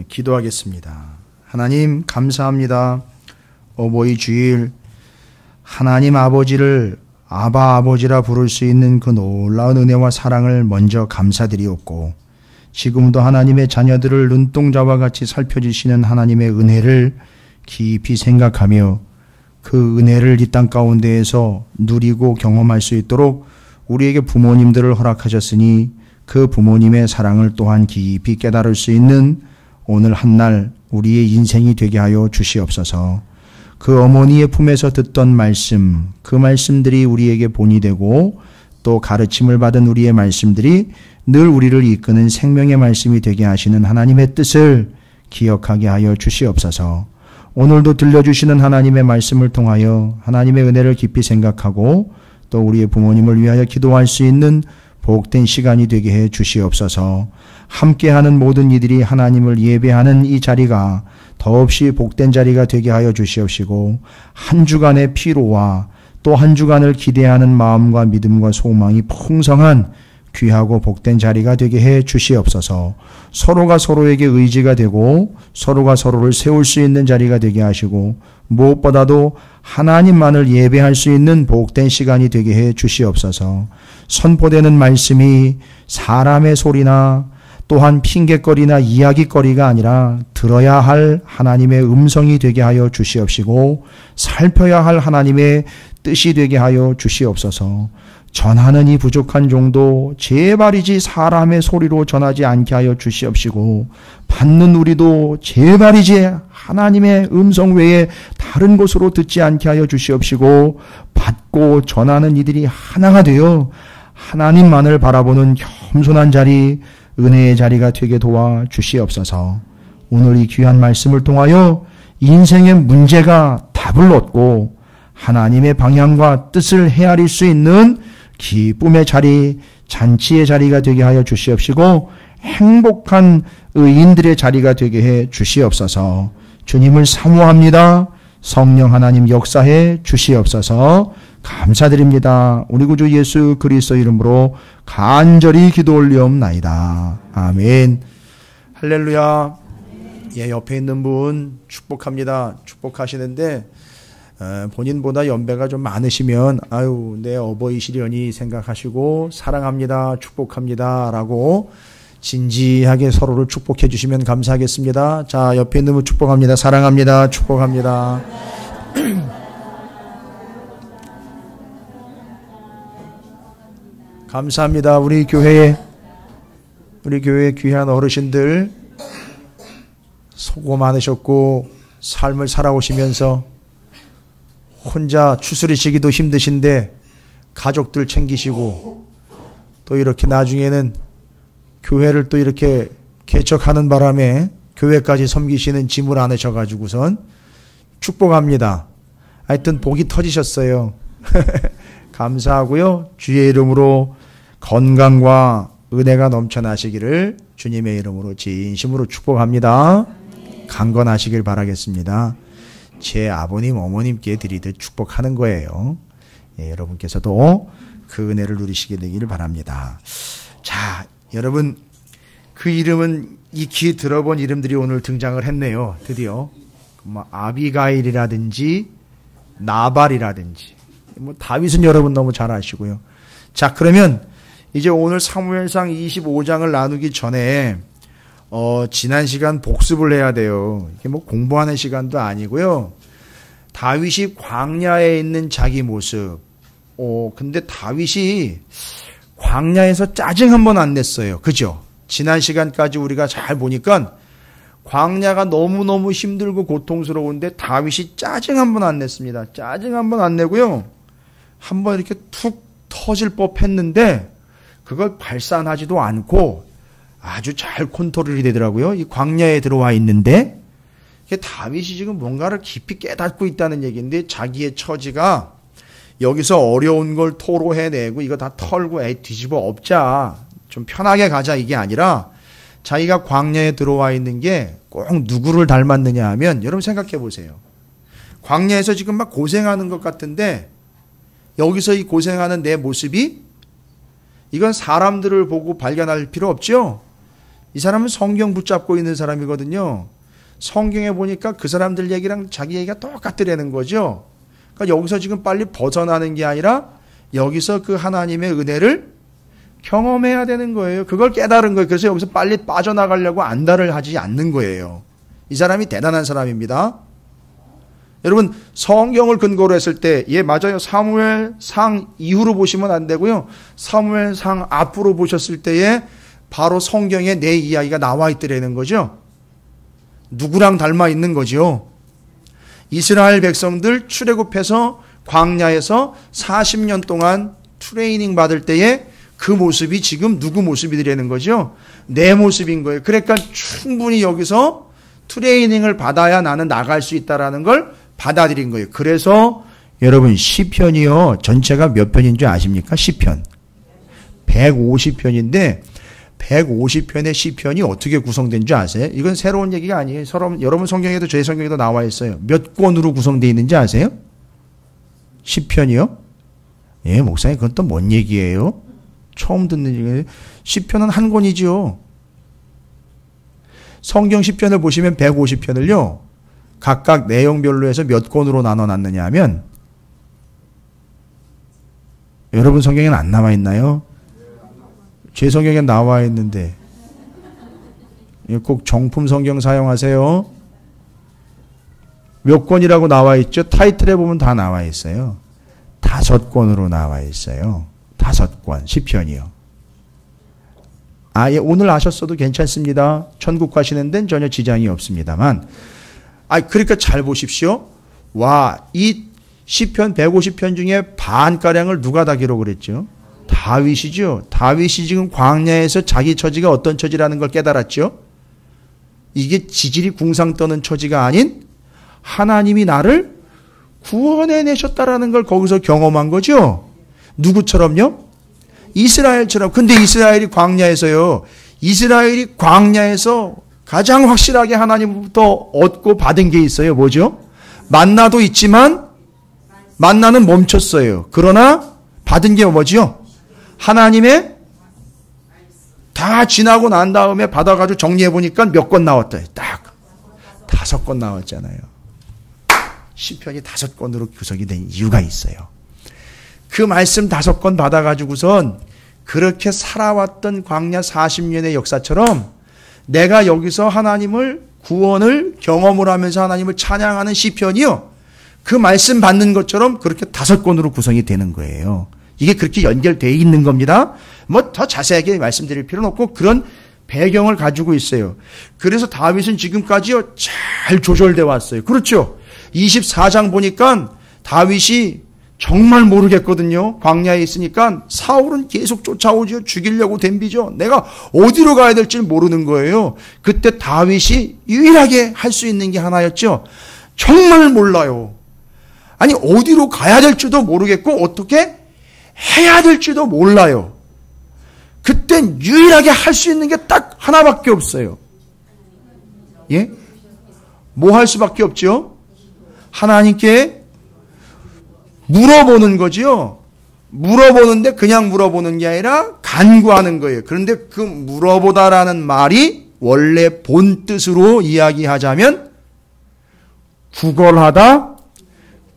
기도하겠습니다. 하나님 감사합니다. 어버이 주일 하나님 아버지를 아바 아버지라 부를 수 있는 그 놀라운 은혜와 사랑을 먼저 감사드리옵고, 지금도 하나님의 자녀들을 눈동자와 같이 살펴주시는 하나님의 은혜를 깊이 생각하며 그 은혜를 이 땅 가운데에서 누리고 경험할 수 있도록 우리에게 부모님들을 허락하셨으니 그 부모님의 사랑을 또한 깊이 깨달을 수 있는 오늘 한날 우리의 인생이 되게 하여 주시옵소서. 그 어머니의 품에서 듣던 말씀, 그 말씀들이 우리에게 본이 되고 또 가르침을 받은 우리의 말씀들이 늘 우리를 이끄는 생명의 말씀이 되게 하시는 하나님의 뜻을 기억하게 하여 주시옵소서. 오늘도 들려주시는 하나님의 말씀을 통하여 하나님의 은혜를 깊이 생각하고 또 우리의 부모님을 위하여 기도할 수 있는 복된 시간이 되게 해 주시옵소서. 함께하는 모든 이들이 하나님을 예배하는 이 자리가 더없이 복된 자리가 되게 하여 주시옵시고, 한 주간의 피로와 또 한 주간을 기대하는 마음과 믿음과 소망이 풍성한 귀하고 복된 자리가 되게 해 주시옵소서. 서로가 서로에게 의지가 되고 서로가 서로를 세울 수 있는 자리가 되게 하시고, 무엇보다도 하나님만을 예배할 수 있는 복된 시간이 되게 해 주시옵소서. 선포되는 말씀이 사람의 소리나 또한 핑계거리나 이야기거리가 아니라 들어야 할 하나님의 음성이 되게 하여 주시옵시고, 살펴야 할 하나님의 뜻이 되게 하여 주시옵소서. 전하는 이 부족한 종도 제발이지 사람의 소리로 전하지 않게 하여 주시옵시고, 받는 우리도 제발이지 하나님의 음성 외에 다른 곳으로 듣지 않게 하여 주시옵시고, 받고 전하는 이들이 하나가 되어 하나님만을 바라보는 겸손한 자리, 은혜의 자리가 되게 도와 주시옵소서. 오늘 이 귀한 말씀을 통하여 인생의 문제가 답을 얻고 하나님의 방향과 뜻을 헤아릴 수 있는 기쁨의 자리, 잔치의 자리가 되게 하여 주시옵시고, 행복한 의인들의 자리가 되게 해 주시옵소서. 주님을 사모합니다. 성령 하나님 역사해 주시옵소서. 감사드립니다. 우리 구주 예수 그리스도 이름으로 간절히 기도 올리옵나이다. 아멘. 할렐루야. 예, 옆에 있는 분 축복합니다. 축복하시는데 본인보다 연배가 좀 많으시면 아유 내 어버이시려니 생각하시고 사랑합니다, 축복합니다 라고 진지하게 서로를 축복해 주시면 감사하겠습니다. 자, 옆에 있는 분 축복합니다. 사랑합니다, 축복합니다. 감사합니다. 우리 교회 귀한 어르신들 수고 많으셨고 삶을 살아오시면서 혼자 추스리시기도 힘드신데 가족들 챙기시고 또 이렇게 나중에는 교회를 또 이렇게 개척하는 바람에 교회까지 섬기시는 짐을 안으셔가지고선 축복합니다. 하여튼 복이 터지셨어요. 감사하고요. 주의 이름으로 건강과 은혜가 넘쳐나시기를 주님의 이름으로 진심으로 축복합니다. 강건하시길 바라겠습니다. 제 아버님 어머님께 드리듯 축복하는 거예요. 예, 여러분께서도 그 은혜를 누리시게 되기를 바랍니다. 자, 여러분 그 이름은 익히 들어본 이름들이 오늘 등장을 했네요. 드디어 아비가일이라든지 나발이라든지 다윗은 여러분 너무 잘 아시고요. 자, 그러면 이제 오늘 사무엘상 25장을 나누기 전에 지난 시간 복습을 해야 돼요. 이게 공부하는 시간도 아니고요. 다윗이 광야에 있는 자기 모습. 근데 다윗이 광야에서 짜증 한 번 안 냈어요. 그죠? 지난 시간까지 우리가 잘 보니까 광야가 너무너무 힘들고 고통스러운데 다윗이 짜증 한 번 안 냈습니다. 짜증 한 번 안 내고요. 한 번 이렇게 툭 터질 법했는데 그걸 발산하지도 않고 아주 잘 컨트롤이 되더라고요. 이 광야에 들어와 있는데 다윗이 지금 뭔가를 깊이 깨닫고 있다는 얘기인데 자기의 처지가 여기서 어려운 걸 토로해내고 이거 다 털고 뒤집어 엎자 좀 편하게 가자 이게 아니라 자기가 광야에 들어와 있는 게 꼭 누구를 닮았느냐 하면 여러분 생각해 보세요. 광야에서 지금 막 고생하는 것 같은데 여기서 이 고생하는 내 모습이 이건 사람들을 보고 발견할 필요 없죠. 이 사람은 성경 붙잡고 있는 사람이거든요. 성경에 보니까 그 사람들 얘기랑 자기 얘기가 똑같더라는 거죠. 그러니까 여기서 지금 빨리 벗어나는 게 아니라 여기서 그 하나님의 은혜를 경험해야 되는 거예요. 그걸 깨달은 거예요. 그래서 여기서 빨리 빠져나가려고 안달을 하지 않는 거예요. 이 사람이 대단한 사람입니다. 여러분, 성경을 근거로 했을 때, 예, 맞아요. 사무엘상 이후로 보시면 안 되고요. 사무엘상 앞으로 보셨을 때에 바로 성경에 내 이야기가 나와 있더라는 거죠. 누구랑 닮아 있는 거죠. 이스라엘 백성들 출애굽해서 광야에서 40년 동안 트레이닝 받을 때에 그 모습이 지금 누구 모습이더라는 거죠. 내 모습인 거예요. 그러니까 충분히 여기서 트레이닝을 받아야 나는 나갈 수 있다라는 걸 받아들인 거예요. 그래서 여러분 시편이요. 전체가 몇 편인 줄 아십니까? 시편. 150편인데 150편의 시편이 어떻게 구성된 줄 아세요? 이건 새로운 얘기가 아니에요. 여러분 성경에도 제 성경에도 나와 있어요. 몇 권으로 구성되어 있는지 아세요? 시편이요? 예, 목사님 그건 또 뭔 얘기예요? 처음 듣는 얘기예요. 시편은 한 권이지요. 성경 시편을 보시면 150편을요. 각각 내용별로 해서 몇 권으로 나눠놨느냐 하면 여러분 성경에는 안 나와 있나요? 제 성경에 나와 있는데 꼭 정품 성경 사용하세요. 몇 권이라고 나와 있죠? 타이틀에 보면 다 나와 있어요. 5권으로 나와 있어요. 5권 시편이요. 아예 오늘 아셨어도 괜찮습니다. 천국 가시는 데는 전혀 지장이 없습니다만 그러니까 잘 보십시오. 와, 이 시편 150편 중에 반가량을 누가 다 기록을 했죠? 다윗이죠. 다윗이 지금 광야에서 자기 처지가 어떤 처지라는 걸 깨달았죠. 이게 지질이 궁상 떠는 처지가 아닌 하나님이 나를 구원해내셨다라는 걸 거기서 경험한 거죠. 누구처럼요? 이스라엘처럼. 근데 이스라엘이 광야에서요. 이스라엘이 광야에서 가장 확실하게 하나님부터 얻고 받은 게 있어요. 뭐죠? 만나도 있지만 만나는 멈췄어요. 그러나 받은 게 뭐죠? 하나님의 다 지나고 난 다음에 받아가지고 정리해보니까 몇 권 나왔다. 딱 5권 나왔잖아요. 시편이 5권으로 구성이 된 이유가 있어요. 그 말씀 5권 받아가지고선 그렇게 살아왔던 광야 40년의 역사처럼 내가 여기서 하나님을 구원을 경험을 하면서 하나님을 찬양하는 시편이요. 그 말씀 받는 것처럼 그렇게 5권으로 구성이 되는 거예요. 이게 그렇게 연결되어 있는 겁니다. 뭐 더 자세하게 말씀드릴 필요는 없고 그런 배경을 가지고 있어요. 그래서 다윗은 지금까지요 잘 조절되어 왔어요. 그렇죠. 24장 보니까 다윗이 정말 모르겠거든요. 광야에 있으니까 사울은 계속 쫓아오죠. 죽이려고 덤비죠. 내가 어디로 가야 될지 모르는 거예요. 그때 다윗이 유일하게 할 수 있는 게 하나였죠. 정말 몰라요. 아니 어디로 가야 될지도 모르겠고 어떻게 해야 될지도 몰라요. 그땐 유일하게 할 수 있는 게 딱 하나밖에 없어요. 예? 뭐 할 수밖에 없죠? 하나님께 물어보는 거지요. 물어보는데 그냥 물어보는 게 아니라 간구하는 거예요. 그런데 그 물어보다라는 말이 원래 본 뜻으로 이야기하자면 구걸하다,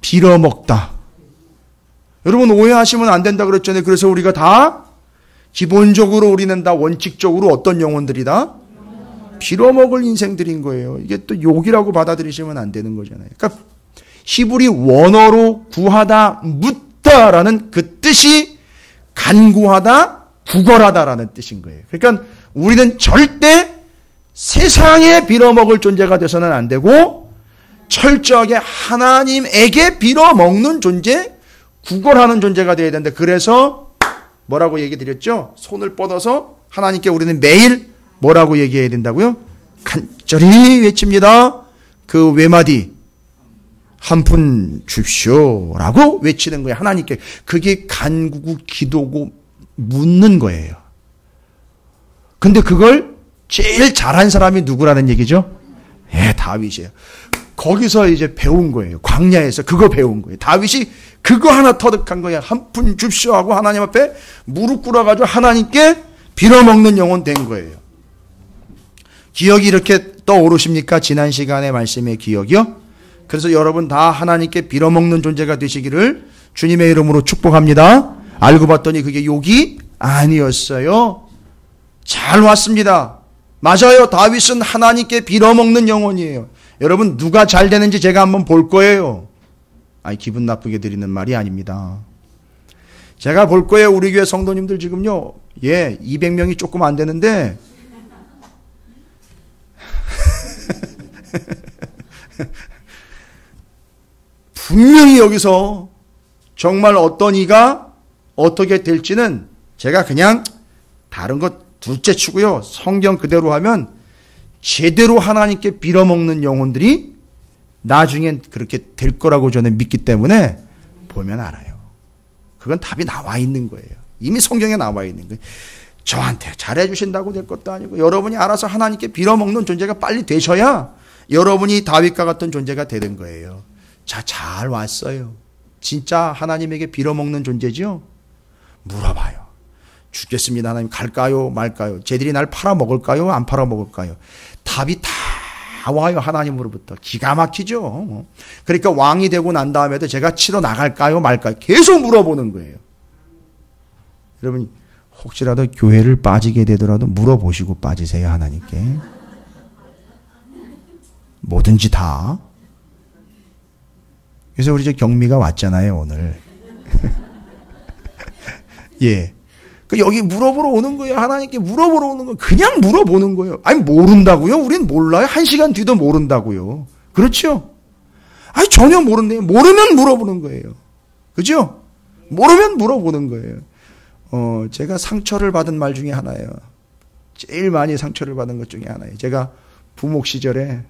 빌어먹다. 여러분 오해하시면 안 된다 그랬잖아요. 그래서 우리가 다 기본적으로 우리는 다 원칙적으로 어떤 영혼들이다? 빌어먹을 인생들인 거예요. 이게 또 욕이라고 받아들이시면 안 되는 거잖아요. 그러니까 히브리 원어로 구하다, 묻다라는 그 뜻이 간구하다, 구걸하다라는 뜻인 거예요. 그러니까 우리는 절대 세상에 빌어먹을 존재가 돼서는 안 되고 철저하게 하나님에게 빌어먹는 존재, 구걸하는 존재가 되어야 되는데 그래서 뭐라고 얘기 드렸죠? 손을 뻗어서 하나님께 우리는 매일 뭐라고 얘기해야 된다고요? 간절히 외칩니다. 그 외마디 한 푼 줍쇼라고 외치는 거예요. 하나님께. 그게 간구고 기도고 묻는 거예요. 근데 그걸 제일 잘한 사람이 누구라는 얘기죠? 예, 다윗이에요. 거기서 이제 배운 거예요. 광야에서 그거 배운 거예요. 다윗이 그거 하나 터득한 거예요. 한 푼 줍쇼 하고 하나님 앞에 무릎 꿇어가지고 하나님께 빌어먹는 영혼 된 거예요. 기억이 이렇게 떠오르십니까? 지난 시간의 말씀의 기억이요? 그래서 여러분 다 하나님께 빌어먹는 존재가 되시기를 주님의 이름으로 축복합니다. 알고 봤더니 그게 욕이 아니었어요. 잘 왔습니다. 맞아요. 다윗은 하나님께 빌어먹는 영혼이에요. 여러분 누가 잘 되는지 제가 한번 볼 거예요. 아니 기분 나쁘게 드리는 말이 아닙니다. 제가 볼 거예요. 우리 교회 성도님들 지금요. 200명이 조금 안 되는데 분명히 여기서 정말 어떤 이가 어떻게 될지는 제가 그냥 다른 것 둘째 치고요. 성경 그대로 하면 제대로 하나님께 빌어먹는 영혼들이 나중엔 그렇게 될 거라고 저는 믿기 때문에 보면 알아요. 그건 답이 나와 있는 거예요. 이미 성경에 나와 있는 거예요. 저한테 잘해 주신다고 될 것도 아니고 여러분이 알아서 하나님께 빌어먹는 존재가 빨리 되셔야 여러분이 다윗과 같은 존재가 되는 거예요. 자, 잘 왔어요. 진짜 하나님에게 빌어먹는 존재죠? 물어봐요. 죽겠습니다. 하나님 갈까요? 말까요? 쟤들이 날 팔아먹을까요? 안 팔아먹을까요? 답이 다 와요. 하나님으로부터. 기가 막히죠. 그러니까 왕이 되고 난 다음에도 제가 치러 나갈까요? 말까요? 계속 물어보는 거예요. 여러분 혹시라도 교회를 빠지게 되더라도 물어보시고 빠지세요. 하나님께. 뭐든지 다. 그래서 우리 경미가 왔잖아요. 오늘. 예. 여기 물어보러 오는 거예요. 하나님께 물어보러 오는 거예요. 그냥 물어보는 거예요. 아니 모른다고요? 우린 몰라요. 1시간 뒤도 모른다고요. 그렇죠? 아니 전혀 모른대요. 모르면 물어보는 거예요. 그죠? 모르면 물어보는 거예요. 제가 상처를 받은 말 중에 하나예요. 제일 많이 상처를 받은 것 중에 하나예요. 제가 부목 시절에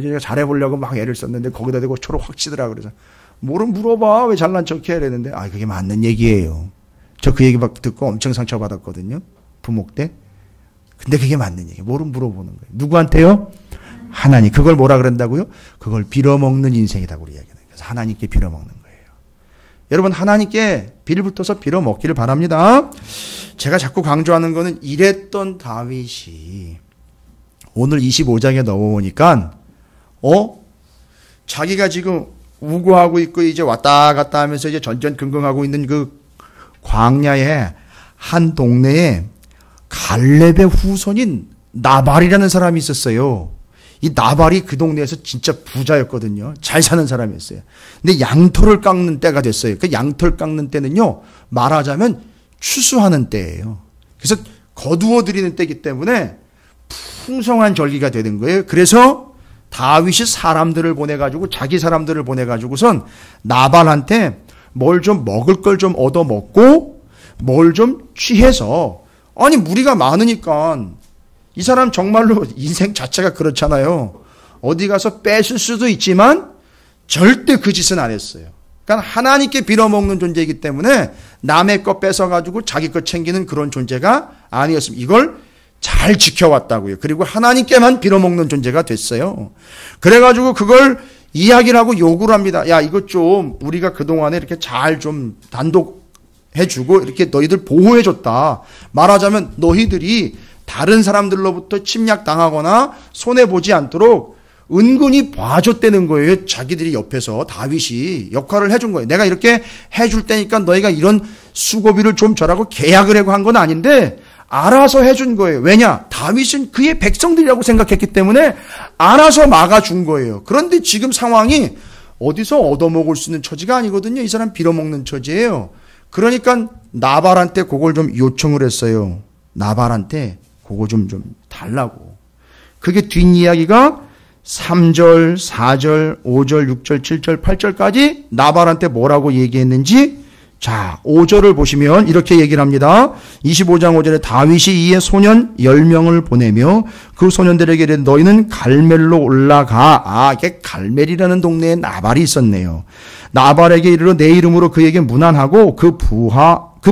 제가 잘해보려고 막 애를 썼는데 거기다 대고 초록 확 치더라. 그래서 뭐를 물어봐. 왜 잘난 척해? 이랬는데 그게 맞는 얘기예요. 저 그 얘기 막 듣고 엄청 상처받았거든요. 부목 때. 근데 그게 맞는 얘기예요. 뭐를 물어보는 거예요. 누구한테요? 하나님. 그걸 뭐라 그런다고요? 그걸 빌어먹는 인생이라고 우리 이야기해요. 그래서 하나님께 빌어먹는 거예요. 여러분 하나님께 빌붙어서 빌어먹기를 바랍니다. 제가 자꾸 강조하는 거는 이랬던 다윗이 오늘 25장에 넘어오니까 자기가 지금 우고하고 있고 이제 왔다 갔다 하면서 이제 전전긍긍하고 있는 그 광야의 한 동네에 갈렙의 후손인 나발이라는 사람이 있었어요. 이 나발이 그 동네에서 진짜 부자였거든요. 잘 사는 사람이었어요. 근데 양털을 깎는 때가 됐어요. 그 양털 깎는 때는요, 말하자면 추수하는 때예요. 그래서 거두어 드리는 때이기 때문에 풍성한 절기가 되는 거예요. 그래서 다윗이 사람들을 보내가지고 자기 사람들을 보내가지고선 나발한테 뭘 좀 먹을 걸 좀 얻어 먹고 뭘 좀 취해서 아니 무리가 많으니까 이 사람 정말로 인생 자체가 그렇잖아요. 어디 가서 뺏을 수도 있지만 절대 그 짓은 안 했어요. 그러니까 하나님께 빌어먹는 존재이기 때문에 남의 거 뺏어가지고 자기 거 챙기는 그런 존재가 아니었습니다. 이걸 잘 지켜왔다고요. 그리고 하나님께만 빌어먹는 존재가 됐어요. 그래가지고 그걸 이야기를 하고 요구를 합니다. 야, 이것 좀 우리가 그동안에 이렇게 잘 좀 단독해주고 이렇게 너희들 보호해줬다. 말하자면 너희들이 다른 사람들로부터 침략당하거나 손해보지 않도록 은근히 봐줬다는 거예요. 자기들이 옆에서 다윗이 역할을 해준 거예요. 내가 이렇게 해줄 테니까 너희가 이런 수고비를 좀 줘라고 계약을 하고 한 건 아닌데 알아서 해준 거예요. 왜냐? 다윗은 그의 백성들이라고 생각했기 때문에 알아서 막아준 거예요. 그런데 지금 상황이 어디서 얻어먹을 수 있는 처지가 아니거든요. 이 사람 빌어먹는 처지예요. 그러니까 나발한테 그걸 좀 요청을 했어요. 나발한테 그거 좀 달라고. 그게 뒷이야기가 3절, 4절, 5절, 6절, 7절, 8절까지 나발한테 뭐라고 얘기했는지 자, 5절을 보시면 이렇게 얘기를 합니다. 25장 5절에 다윗이 이에 소년 10명을 보내며 그 소년들에게 이르되 너희는 갈멜로 올라가. 이게 갈멜이라는 동네에 나발이 있었네요. 나발에게 이르러 내 이름으로 그에게 문안하고 그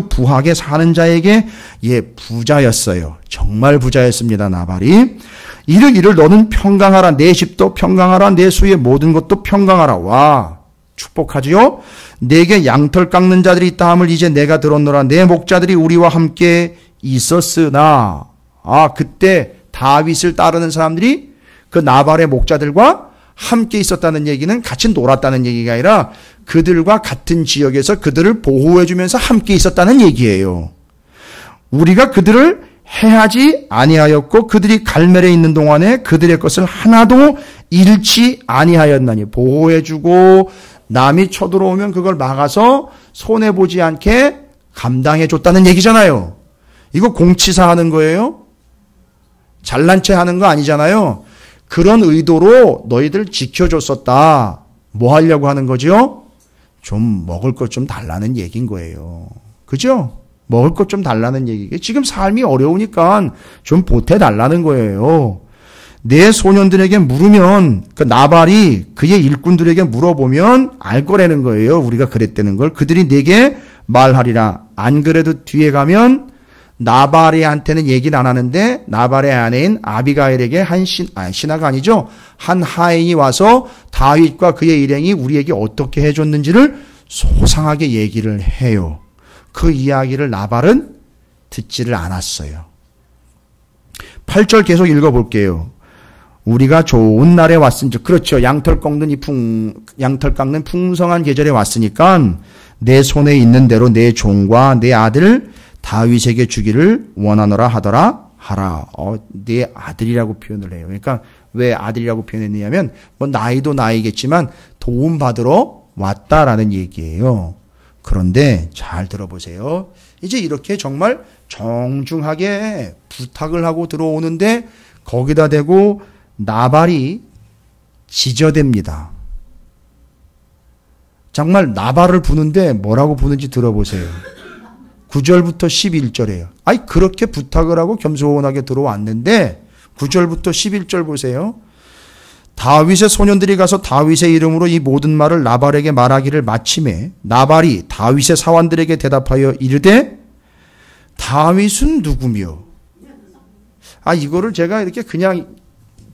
부하게 사는 자에게 부자였어요. 정말 부자였습니다. 나발이. 이를 너는 평강하라. 내 집도 평강하라. 내 수의 모든 것도 평강하라. 와. 축복하지요. 내게 양털 깎는 자들이 있다 함을 이제 내가 들었노라. 내 목자들이 우리와 함께 있었으나 그때 다윗을 따르는 사람들이 그 나발의 목자들과 함께 있었다는 얘기는 같이 놀았다는 얘기가 아니라 그들과 같은 지역에서 그들을 보호해주면서 함께 있었다는 얘기예요. 우리가 그들을 해하지 아니하였고 그들이 갈멜에 있는 동안에 그들의 것을 하나도 잃지 아니하였나니, 보호해주고 남이 쳐들어오면 그걸 막아서 손해보지 않게 감당해줬다는 얘기잖아요. 이거 공치사 하는 거예요? 잘난 체 하는 거 아니잖아요. 그런 의도로 너희들 지켜줬었다. 뭐 하려고 하는 거죠? 좀 먹을 것 좀 달라는 얘기인 거예요. 그죠? 먹을 것 좀 달라는 얘기. 지금 삶이 어려우니까 좀 보태달라는 거예요. 내 소년들에게 물으면, 그 나발이 그의 일꾼들에게 물어보면 알 거라는 거예요. 우리가 그랬다는 걸. 그들이 내게 말하리라. 안 그래도 뒤에 가면 나발이한테는 얘기를 안 하는데 나발의 아내인 아비가일에게 신하가 아니죠. 한 하인이 와서 다윗과 그의 일행이 우리에게 어떻게 해줬는지를 소상하게 얘기를 해요. 그 이야기를 나발은 듣지를 않았어요. 8절 계속 읽어볼게요. 우리가 좋은 날에 왔은즉, 그렇죠. 양털 깎는 풍성한 계절에 왔으니까 내 손에 있는 대로 내 종과 내 아들 다윗에게 주기를 원하노라 하더라 하라. 내 아들이라고 표현을 해요. 그러니까 왜 아들이라고 표현했느냐면 뭐 나이도 나이겠지만 도움받으러 왔다라는 얘기예요. 그런데 잘 들어보세요. 이제 이렇게 정말 정중하게 부탁을 하고 들어오는데 거기다 대고 나발이 지저댑니다. 정말 나발을 부는데 뭐라고 부는지 들어보세요. 9절부터 11절이에요. 아니 그렇게 부탁을 하고 겸손하게 들어왔는데 9절부터 11절 보세요. 다윗의 소년들이 가서 다윗의 이름으로 이 모든 말을 나발에게 말하기를 마침에 나발이 다윗의 사환들에게 대답하여 이르되 다윗은 누구며? 이거를 제가 이렇게 그냥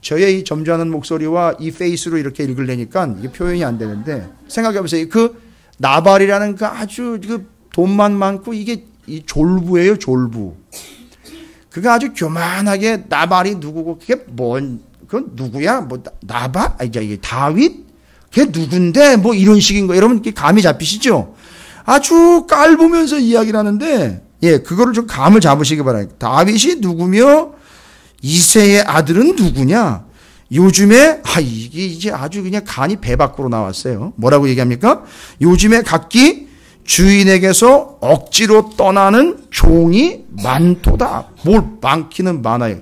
저의 이 점잖은 목소리와 이 페이스로 이렇게 읽으려니까 이게 표현이 안 되는데, 생각해 보세요. 그 나발이라는 그 아주 그 돈만 많고 이게 이 졸부예요, 졸부. 그가 아주 교만하게 나발이 누구고 그게 그건 누구야? 뭐 나발? 이게 다윗? 걔 누군데? 뭐 이런 식인 거. 여러분 감이 잡히시죠? 아주 깔보면서 이야기를 하는데, 그거를 좀 감을 잡으시기 바랍니다. 다윗이 누구며 이새의 아들은 누구냐? 요즘에 이게 이제 아주 그냥 간이 배 밖으로 나왔어요. 뭐라고 얘기합니까? 요즘에 각기 주인에게서 억지로 떠나는 종이 많도다. 뭘 많기는 많아요.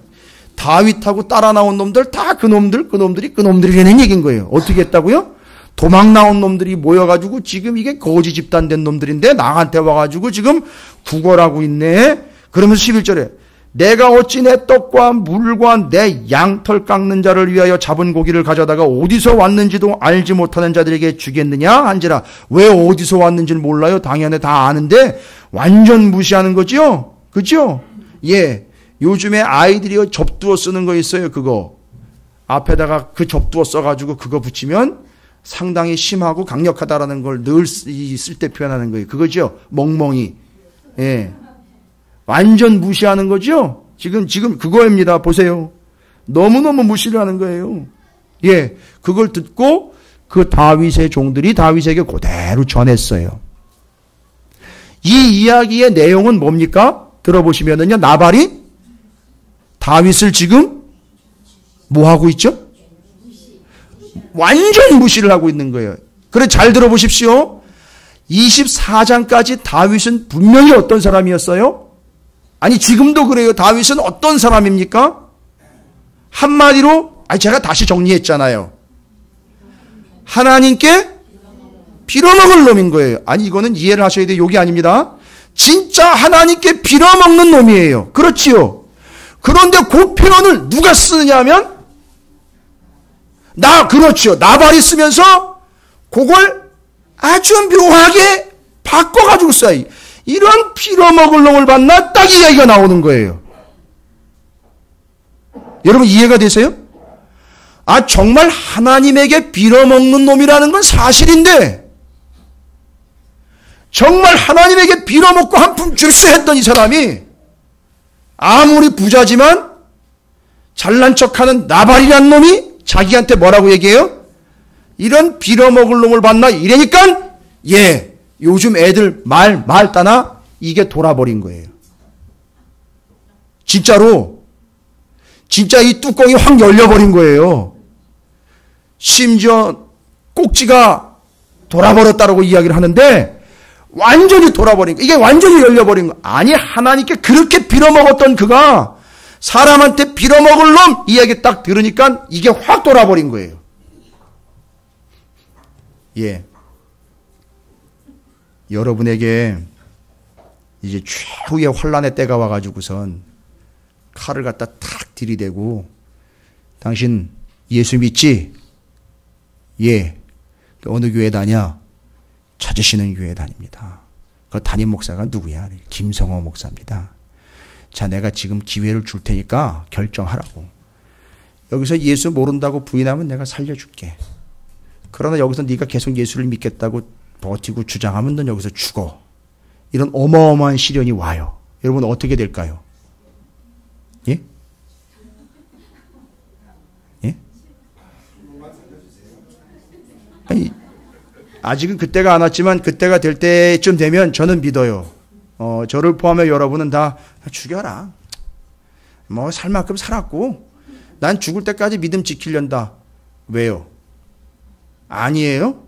다윗하고 따라 나온 놈들 다 그놈들이라는 얘기인 거예요. 어떻게 했다고요? 도망 나온 놈들이 모여가지고 지금 이게 거지 집단 된 놈들인데 나한테 와가지고 지금 구걸하고 있네. 그러면서 11절에 내가 어찌 내 떡과 물과 내 양털 깎는 자를 위하여 잡은 고기를 가져다가 어디서 왔는지도 알지 못하는 자들에게 주겠느냐 한지라. 왜 어디서 왔는지를 몰라요? 당연히 다 아는데 완전 무시하는 거죠? 그죠? 요즘에 아이들이 접두어 쓰는 거 있어요. 그거 앞에다가 그 접두어 써가지고 그거 붙이면 상당히 심하고 강력하다라는 걸 늘 쓸 때 표현하는 거예요. 그거죠? 멍멍이. 완전 무시하는 거죠? 지금 그거입니다. 보세요. 너무너무 무시를 하는 거예요. 그걸 듣고 그 다윗의 종들이 다윗에게 그대로 전했어요. 이 이야기의 내용은 뭡니까? 들어보시면은요, 나발이 다윗을 지금 뭐 하고 있죠? 완전 무시를 하고 있는 거예요. 그래, 잘 들어보십시오. 24장까지 다윗은 분명히 어떤 사람이었어요? 아니 지금도 그래요. 다윗은 어떤 사람입니까? 한마디로 제가 다시 정리했잖아요. 하나님께 빌어먹을 놈인 거예요. 이거는 이해를 하셔야 돼요. 욕이 아닙니다. 진짜 하나님께 빌어먹는 놈이에요. 그렇지요. 그런데 그 표현을 누가 쓰느냐 하면 그렇죠. 나발이 쓰면서 그걸 아주 묘하게 바꿔가지고 써요. 이런 빌어먹을 놈을 봤나? 딱 이야기가 나오는 거예요. 여러분 이해가 되세요? 정말 하나님에게 빌어먹는 놈이라는 건 사실인데 정말 하나님에게 빌어먹고 한 푼 줄수 했던 이 사람이 아무리 부자지만 잘난 척하는 나발이란 놈이 자기한테 뭐라고 얘기해요? 이런 빌어먹을 놈을 봤나? 이러니까 예, 요즘 애들 말 따나 이게 돌아버린 거예요. 진짜로 진짜 이 뚜껑이 확 열려버린 거예요. 심지어 꼭지가 돌아버렸다라고 이야기를 하는데 완전히 돌아버린 거. 이게 완전히 열려버린 거. 아니 하나님께 그렇게 빌어먹었던 그가 사람한테 빌어먹을 놈 이야기 딱 들으니까 이게 확 돌아버린 거예요. 예. 여러분에게 이제 최후의 환란의 때가 와가지고선 칼을 갖다 탁 들이대고 당신 예수 믿지? 예. 어느 교회 다냐? 찾으시는 교회 다닙니다. 그 담임 목사가 누구야? 김성호 목사입니다. 자, 내가 지금 기회를 줄 테니까 결정하라고. 여기서 예수 모른다고 부인하면 내가 살려줄게. 그러나 여기서 네가 계속 예수를 믿겠다고 버티고 주장하면 넌 여기서 죽어. 이런 어마어마한 시련이 와요. 여러분 어떻게 될까요? 예? 예? 아니, 아직은 그때가 안 왔지만 그때가 될 때쯤 되면 저는 믿어요. 저를 포함해 여러분은 다 죽여라. 뭐 살 만큼 살았고 난 죽을 때까지 믿음 지키련다. 왜요? 아니에요?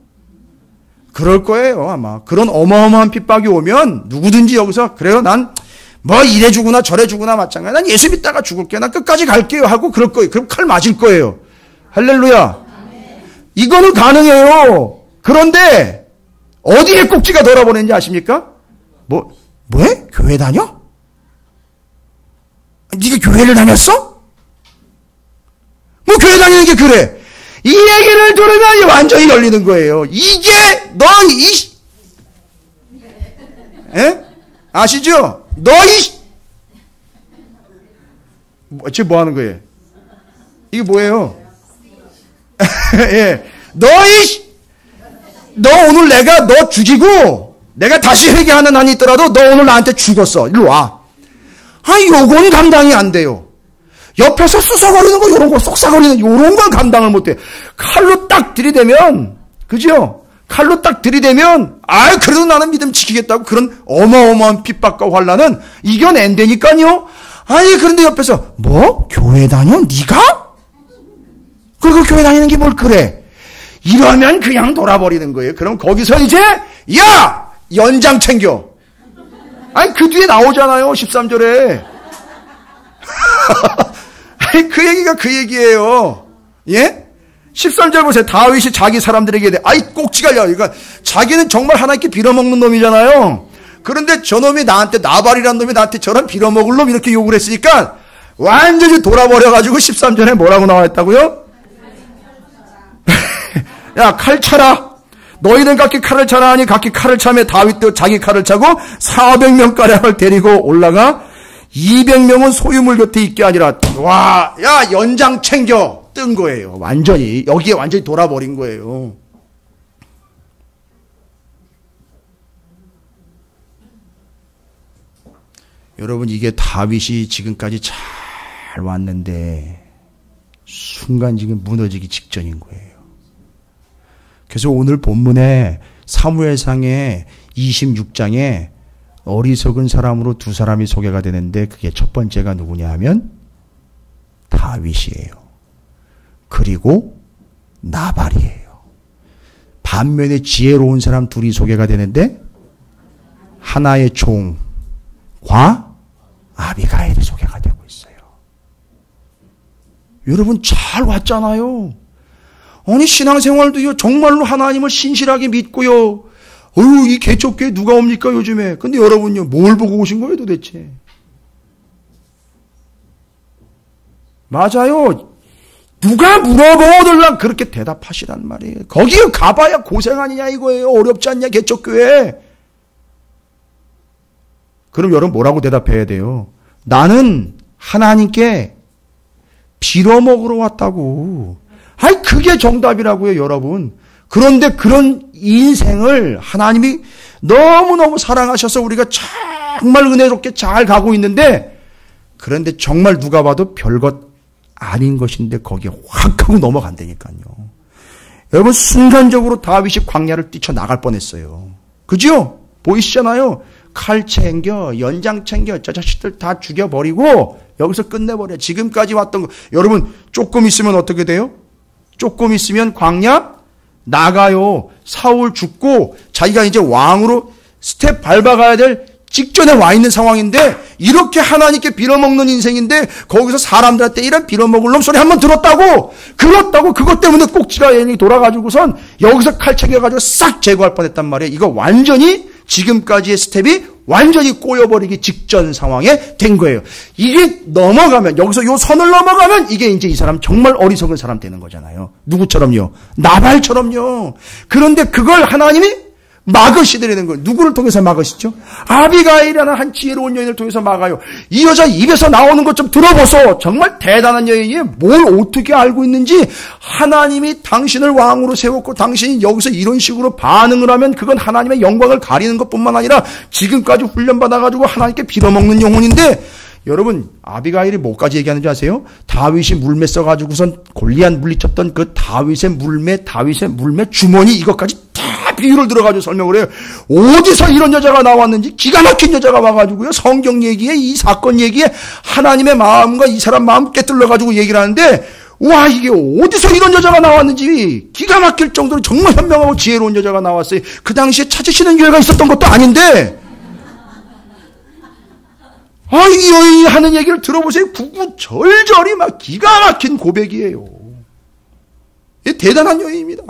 그럴 거예요 아마. 그런 어마어마한 핍박이 오면 누구든지 여기서 그래요 난 뭐 이래 주구나 저래 주구나 마찬가지야. 난 예수 믿다가 죽을게. 난 끝까지 갈게요 하고 그럴 거예요. 그럼 칼 맞을 거예요. 할렐루야. 이거는 가능해요. 그런데 어디에 꼭지가 돌아버렸는지 아십니까? 뭐해? 교회 다녀? 네가 교회를 다녔어? 뭐 교회 다니는 게 그래. 이 얘기를 들으면 완전히 열리는 거예요. 이게 예? 아시죠? 지금 뭐 하는 거예요? 이게 뭐예요? 예. 너 오늘 내가 너 죽이고 내가 다시 회개하는 한이 있더라도 너 오늘 나한테 죽었어. 일로 와. 요건 감당이 안 돼요. 옆에서 쑤서거리는 거, 요런 거, 쏙싸거리는 요런 건 감당을 못 해. 칼로 딱 들이대면, 그죠? 칼로 딱 들이대면, 그래도 나는 믿음 지키겠다고 그런 어마어마한 핍박과 환란은 이겨낸다니까요? 그런데 옆에서, 뭐? 교회 다녀? 네가? 그리고 교회 다니는 게 뭘 그래? 이러면 그냥 돌아버리는 거예요. 그럼 거기서 이제, 야! 연장 챙겨. 그 뒤에 나오잖아요. 13절에. 그 얘기가 그 얘기예요. 예? 13절 보세요. 다윗이 자기 사람들에게 꼭지가 그러니까 자기는 정말 하나님께 빌어먹는 놈이잖아요. 그런데 저놈이 나한테 나발이라는 놈이 나한테 저런 빌어먹을 놈 이렇게 욕을 했으니까 완전히 돌아버려가지고 13절에 뭐라고 나와있다고요? 야, 칼 차라. 너희는 각기 칼을 차라 하니 각기 칼을 차며 다윗도 자기 칼을 차고 400명가량을 데리고 올라가 200명은 소유물 곁에 있게 아니라 와, 야, 연장 챙겨 뜬 거예요. 완전히 여기에 완전히 돌아버린 거예요. 여러분 이게 다윗이 지금까지 잘 왔는데 순간 지금 무너지기 직전인 거예요. 그래서 오늘 본문에 사무엘상의 26장에 어리석은 사람으로 두 사람이 소개가 되는데 그게 첫 번째가 누구냐 하면 다윗이에요. 그리고 나발이에요. 반면에 지혜로운 사람 둘이 소개가 되는데 하나의 종과 아비가일이 소개가 되고 있어요. 여러분 잘 왔잖아요. 아니 신앙생활도요 정말로 하나님을 신실하게 믿고요. 이 개척교회 누가 옵니까 요즘에. 근데 여러분요 뭘 보고 오신 거예요 도대체. 맞아요. 누가 물어보들랑 그렇게 대답하시란 말이에요. 거기에 가봐야 고생 아니냐 이거예요. 어렵지 않냐 개척교회. 그럼 여러분 뭐라고 대답해야 돼요? 나는 하나님께 빌어먹으러 왔다고. 그게 정답이라고요 여러분. 그런데 그런 인생을 하나님이 너무너무 사랑하셔서 우리가 정말 은혜롭게 잘 가고 있는데 그런데 정말 누가 봐도 별것 아닌 것인데 거기에 확 하고 넘어간다니까요. 여러분 순간적으로 다윗이 광야를 뛰쳐나갈 뻔했어요. 그죠? 보이시잖아요. 칼 챙겨, 연장 챙겨, 저 자식들 다 죽여버리고 여기서 끝내버려. 지금까지 왔던 거. 여러분 조금 있으면 어떻게 돼요? 조금 있으면 광야 나가요. 사울 죽고 자기가 이제 왕으로 스텝 밟아가야 될 직전에 와 있는 상황인데 이렇게 하나님께 빌어먹는 인생인데 거기서 사람들한테 이런 빌어먹을 놈 소리 한번 들었다고 그것 때문에 꼭지가 얘기 돌아가지고선 여기서 칼 챙겨가지고 싹 제거할 뻔했단 말이에요. 이거 완전히 지금까지의 스텝이 완전히 꼬여버리기 직전 상황에 된 거예요. 이게 넘어가면 여기서 요 선을 넘어가면 이게 이제 이 사람 정말 어리석은 사람 되는 거잖아요. 누구처럼요? 나발처럼요. 그런데 그걸 하나님이 막으시더라는 거예요. 누구를 통해서 막으시죠? 아비가일이라는 한 지혜로운 여인을 통해서 막아요. 이 여자 입에서 나오는 것 좀 들어보소. 정말 대단한 여인이 뭘 어떻게 알고 있는지 하나님이 당신을 왕으로 세웠고 당신이 여기서 이런 식으로 반응을 하면 그건 하나님의 영광을 가리는 것뿐만 아니라 지금까지 훈련받아가지고 하나님께 빌어먹는 영혼인데 여러분 아비가일이 뭐까지 얘기하는지 아세요? 다윗이 물매 써가지고선 골리앗 물리쳤던 그 다윗의 물매 주머니 이것까지 다 비유를 들어가지고 설명을 해요. 어디서 이런 여자가 나왔는지 기가 막힌 여자가 와가지고요. 성경 얘기에 이 사건 얘기에 하나님의 마음과 이 사람 마음 깨뚫려가지고 얘기를 하는데 와 이게 어디서 이런 여자가 나왔는지 기가 막힐 정도로 정말 현명하고 지혜로운 여자가 나왔어요. 그 당시에 찾으시는 교회가 있었던 것도 아닌데 이 여인이 하는 얘기를 들어보세요. 구구절절이 막 기가 막힌 고백이에요. 대단한 여인입니다.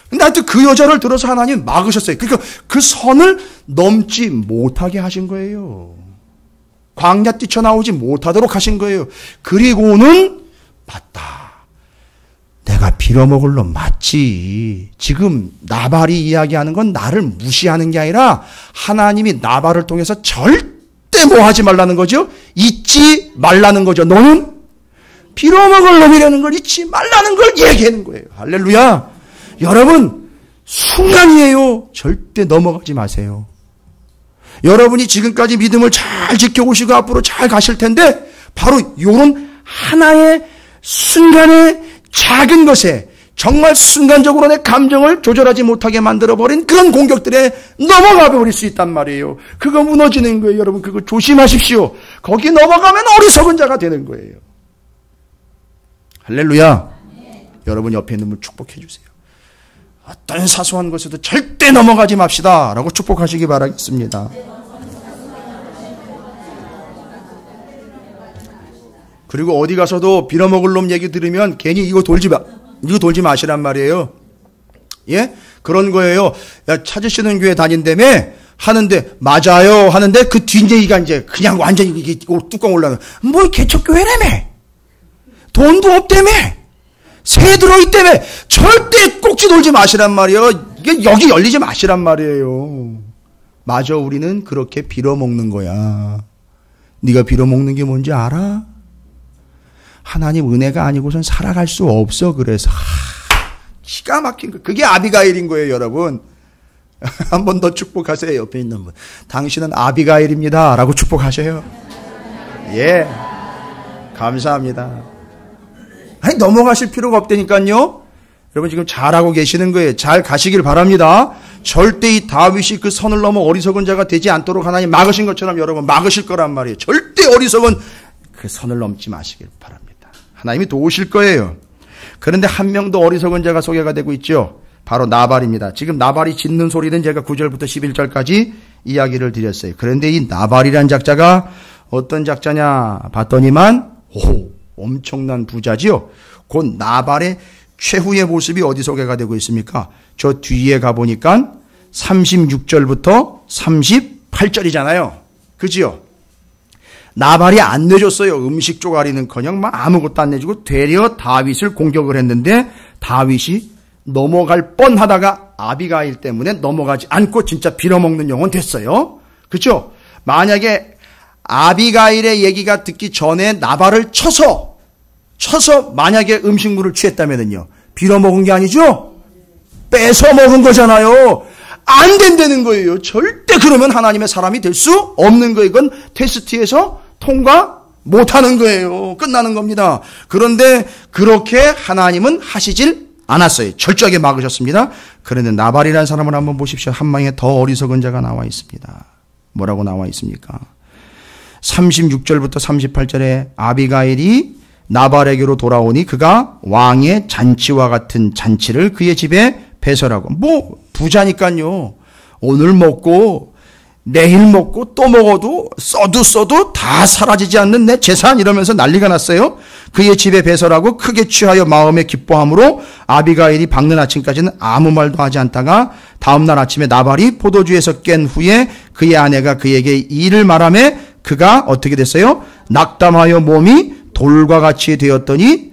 근데 하여튼 그 여자를 들어서 하나님 막으셨어요. 그러니까 그 선을 넘지 못하게 하신 거예요. 광야 뛰쳐나오지 못하도록 하신 거예요. 그리고는 맞다. 내가 빌어먹을 놈 맞지. 지금 나발이 이야기하는 건 나를 무시하는 게 아니라 하나님이 나발을 통해서 절대 뭐 하지 말라는 거죠? 잊지 말라는 거죠. 너는 빌어먹을 놈이라는 걸 잊지 말라는 걸 얘기하는 거예요. 할렐루야. 여러분 순간이에요. 절대 넘어가지 마세요. 여러분이 지금까지 믿음을 잘 지켜오시고 앞으로 잘 가실 텐데 바로 이런 하나의 순간의 작은 것에 정말 순간적으로 내 감정을 조절하지 못하게 만들어버린 그런 공격들에 넘어가 버릴 수 있단 말이에요. 그거 무너지는 거예요. 여러분 그거 조심하십시오. 거기 넘어가면 어리석은 자가 되는 거예요. 할렐루야. 여러분 옆에 있는 분 축복해 주세요. 어떤 사소한 것에도 절대 넘어가지 맙시다 라고 축복하시기 바라겠습니다. 그리고 어디 가서도 빌어먹을 놈 얘기 들으면 괜히 이거 돌지 마시란 말이에요. 예? 그런 거예요. 야, 찾으시는 교회 다닌다며 하는데 맞아요 하는데 그 뒷얘기가 이제 그냥 완전히 이게 뚜껑 올라가. 뭐 개척교회라며 돈도 없다며 새 들어있다며 절대 꼭지 돌지 마시란 말이에요. 이게 여기 열리지 마시란 말이에요. 맞아 우리는 그렇게 빌어먹는 거야. 네가 빌어먹는 게 뭔지 알아? 하나님 은혜가 아니고선 살아갈 수 없어. 그래서 기가 막힌 거. 그게 아비가일인 거예요 여러분. 한 번 더 축복하세요. 옆에 있는 분. 당신은 아비가일입니다 라고 축복하셔요. 예, 감사합니다. 아니 넘어가실 필요가 없다니까요. 여러분 지금 잘하고 계시는 거예요. 잘 가시길 바랍니다. 절대 이 다윗이 그 선을 넘어 어리석은 자가 되지 않도록 하나님 막으신 것처럼 여러분 막으실 거란 말이에요. 절대 어리석은 그 선을 넘지 마시길 바랍니다. 하나님이 도우실 거예요. 그런데 한 명도 어리석은 자가 소개가 되고 있죠. 바로 나발입니다. 지금 나발이 짖는 소리는 제가 9절부터 11절까지 이야기를 드렸어요. 그런데 이 나발이란 작자가 어떤 작자냐 봤더니만 엄청난 부자지요. 곧 나발의 최후의 모습이 어디 소개가 되고 있습니까? 저 뒤에 가보니까 36절부터 38절이잖아요. 그지요? 나발이 안 내줬어요. 음식 쪼가리는커녕 막 아무것도 안 내주고 되려 다윗을 공격을 했는데 다윗이 넘어갈 뻔하다가 아비가일 때문에 넘어가지 않고 진짜 빌어먹는 영혼 됐어요. 그렇죠? 만약에 아비가일의 얘기가 듣기 전에 나발을 쳐서 만약에 음식물을 취했다면요. 빌어먹은 게 아니죠? 뺏어 먹은 거잖아요. 안 된다는 거예요. 절대 그러면 하나님의 사람이 될 수 없는 거예요. 이건 테스트에서 통과 못하는 거예요. 끝나는 겁니다. 그런데 그렇게 하나님은 하시질 않았어요. 철저하게 막으셨습니다. 그런데 나발이라는 사람을 한번 보십시오. 한 방에 더 어리석은 자가 나와 있습니다. 뭐라고 나와 있습니까? 36절부터 38절에 아비가일이 나발에게로 돌아오니 그가 왕의 잔치와 같은 잔치를 그의 집에 배설하고, 뭐 부자니까요. 오늘 먹고 내일 먹고 또 먹어도 써도 다 사라지지 않는 내 재산, 이러면서 난리가 났어요. 그의 집에 배설하고 크게 취하여 마음에 기뻐함으로 아비가일이 밝는 아침까지는 아무 말도 하지 않다가 다음날 아침에 나발이 포도주에서 깬 후에 그의 아내가 그에게 이를 말하매 그가 어떻게 됐어요? 낙담하여 몸이 돌과 같이 되었더니,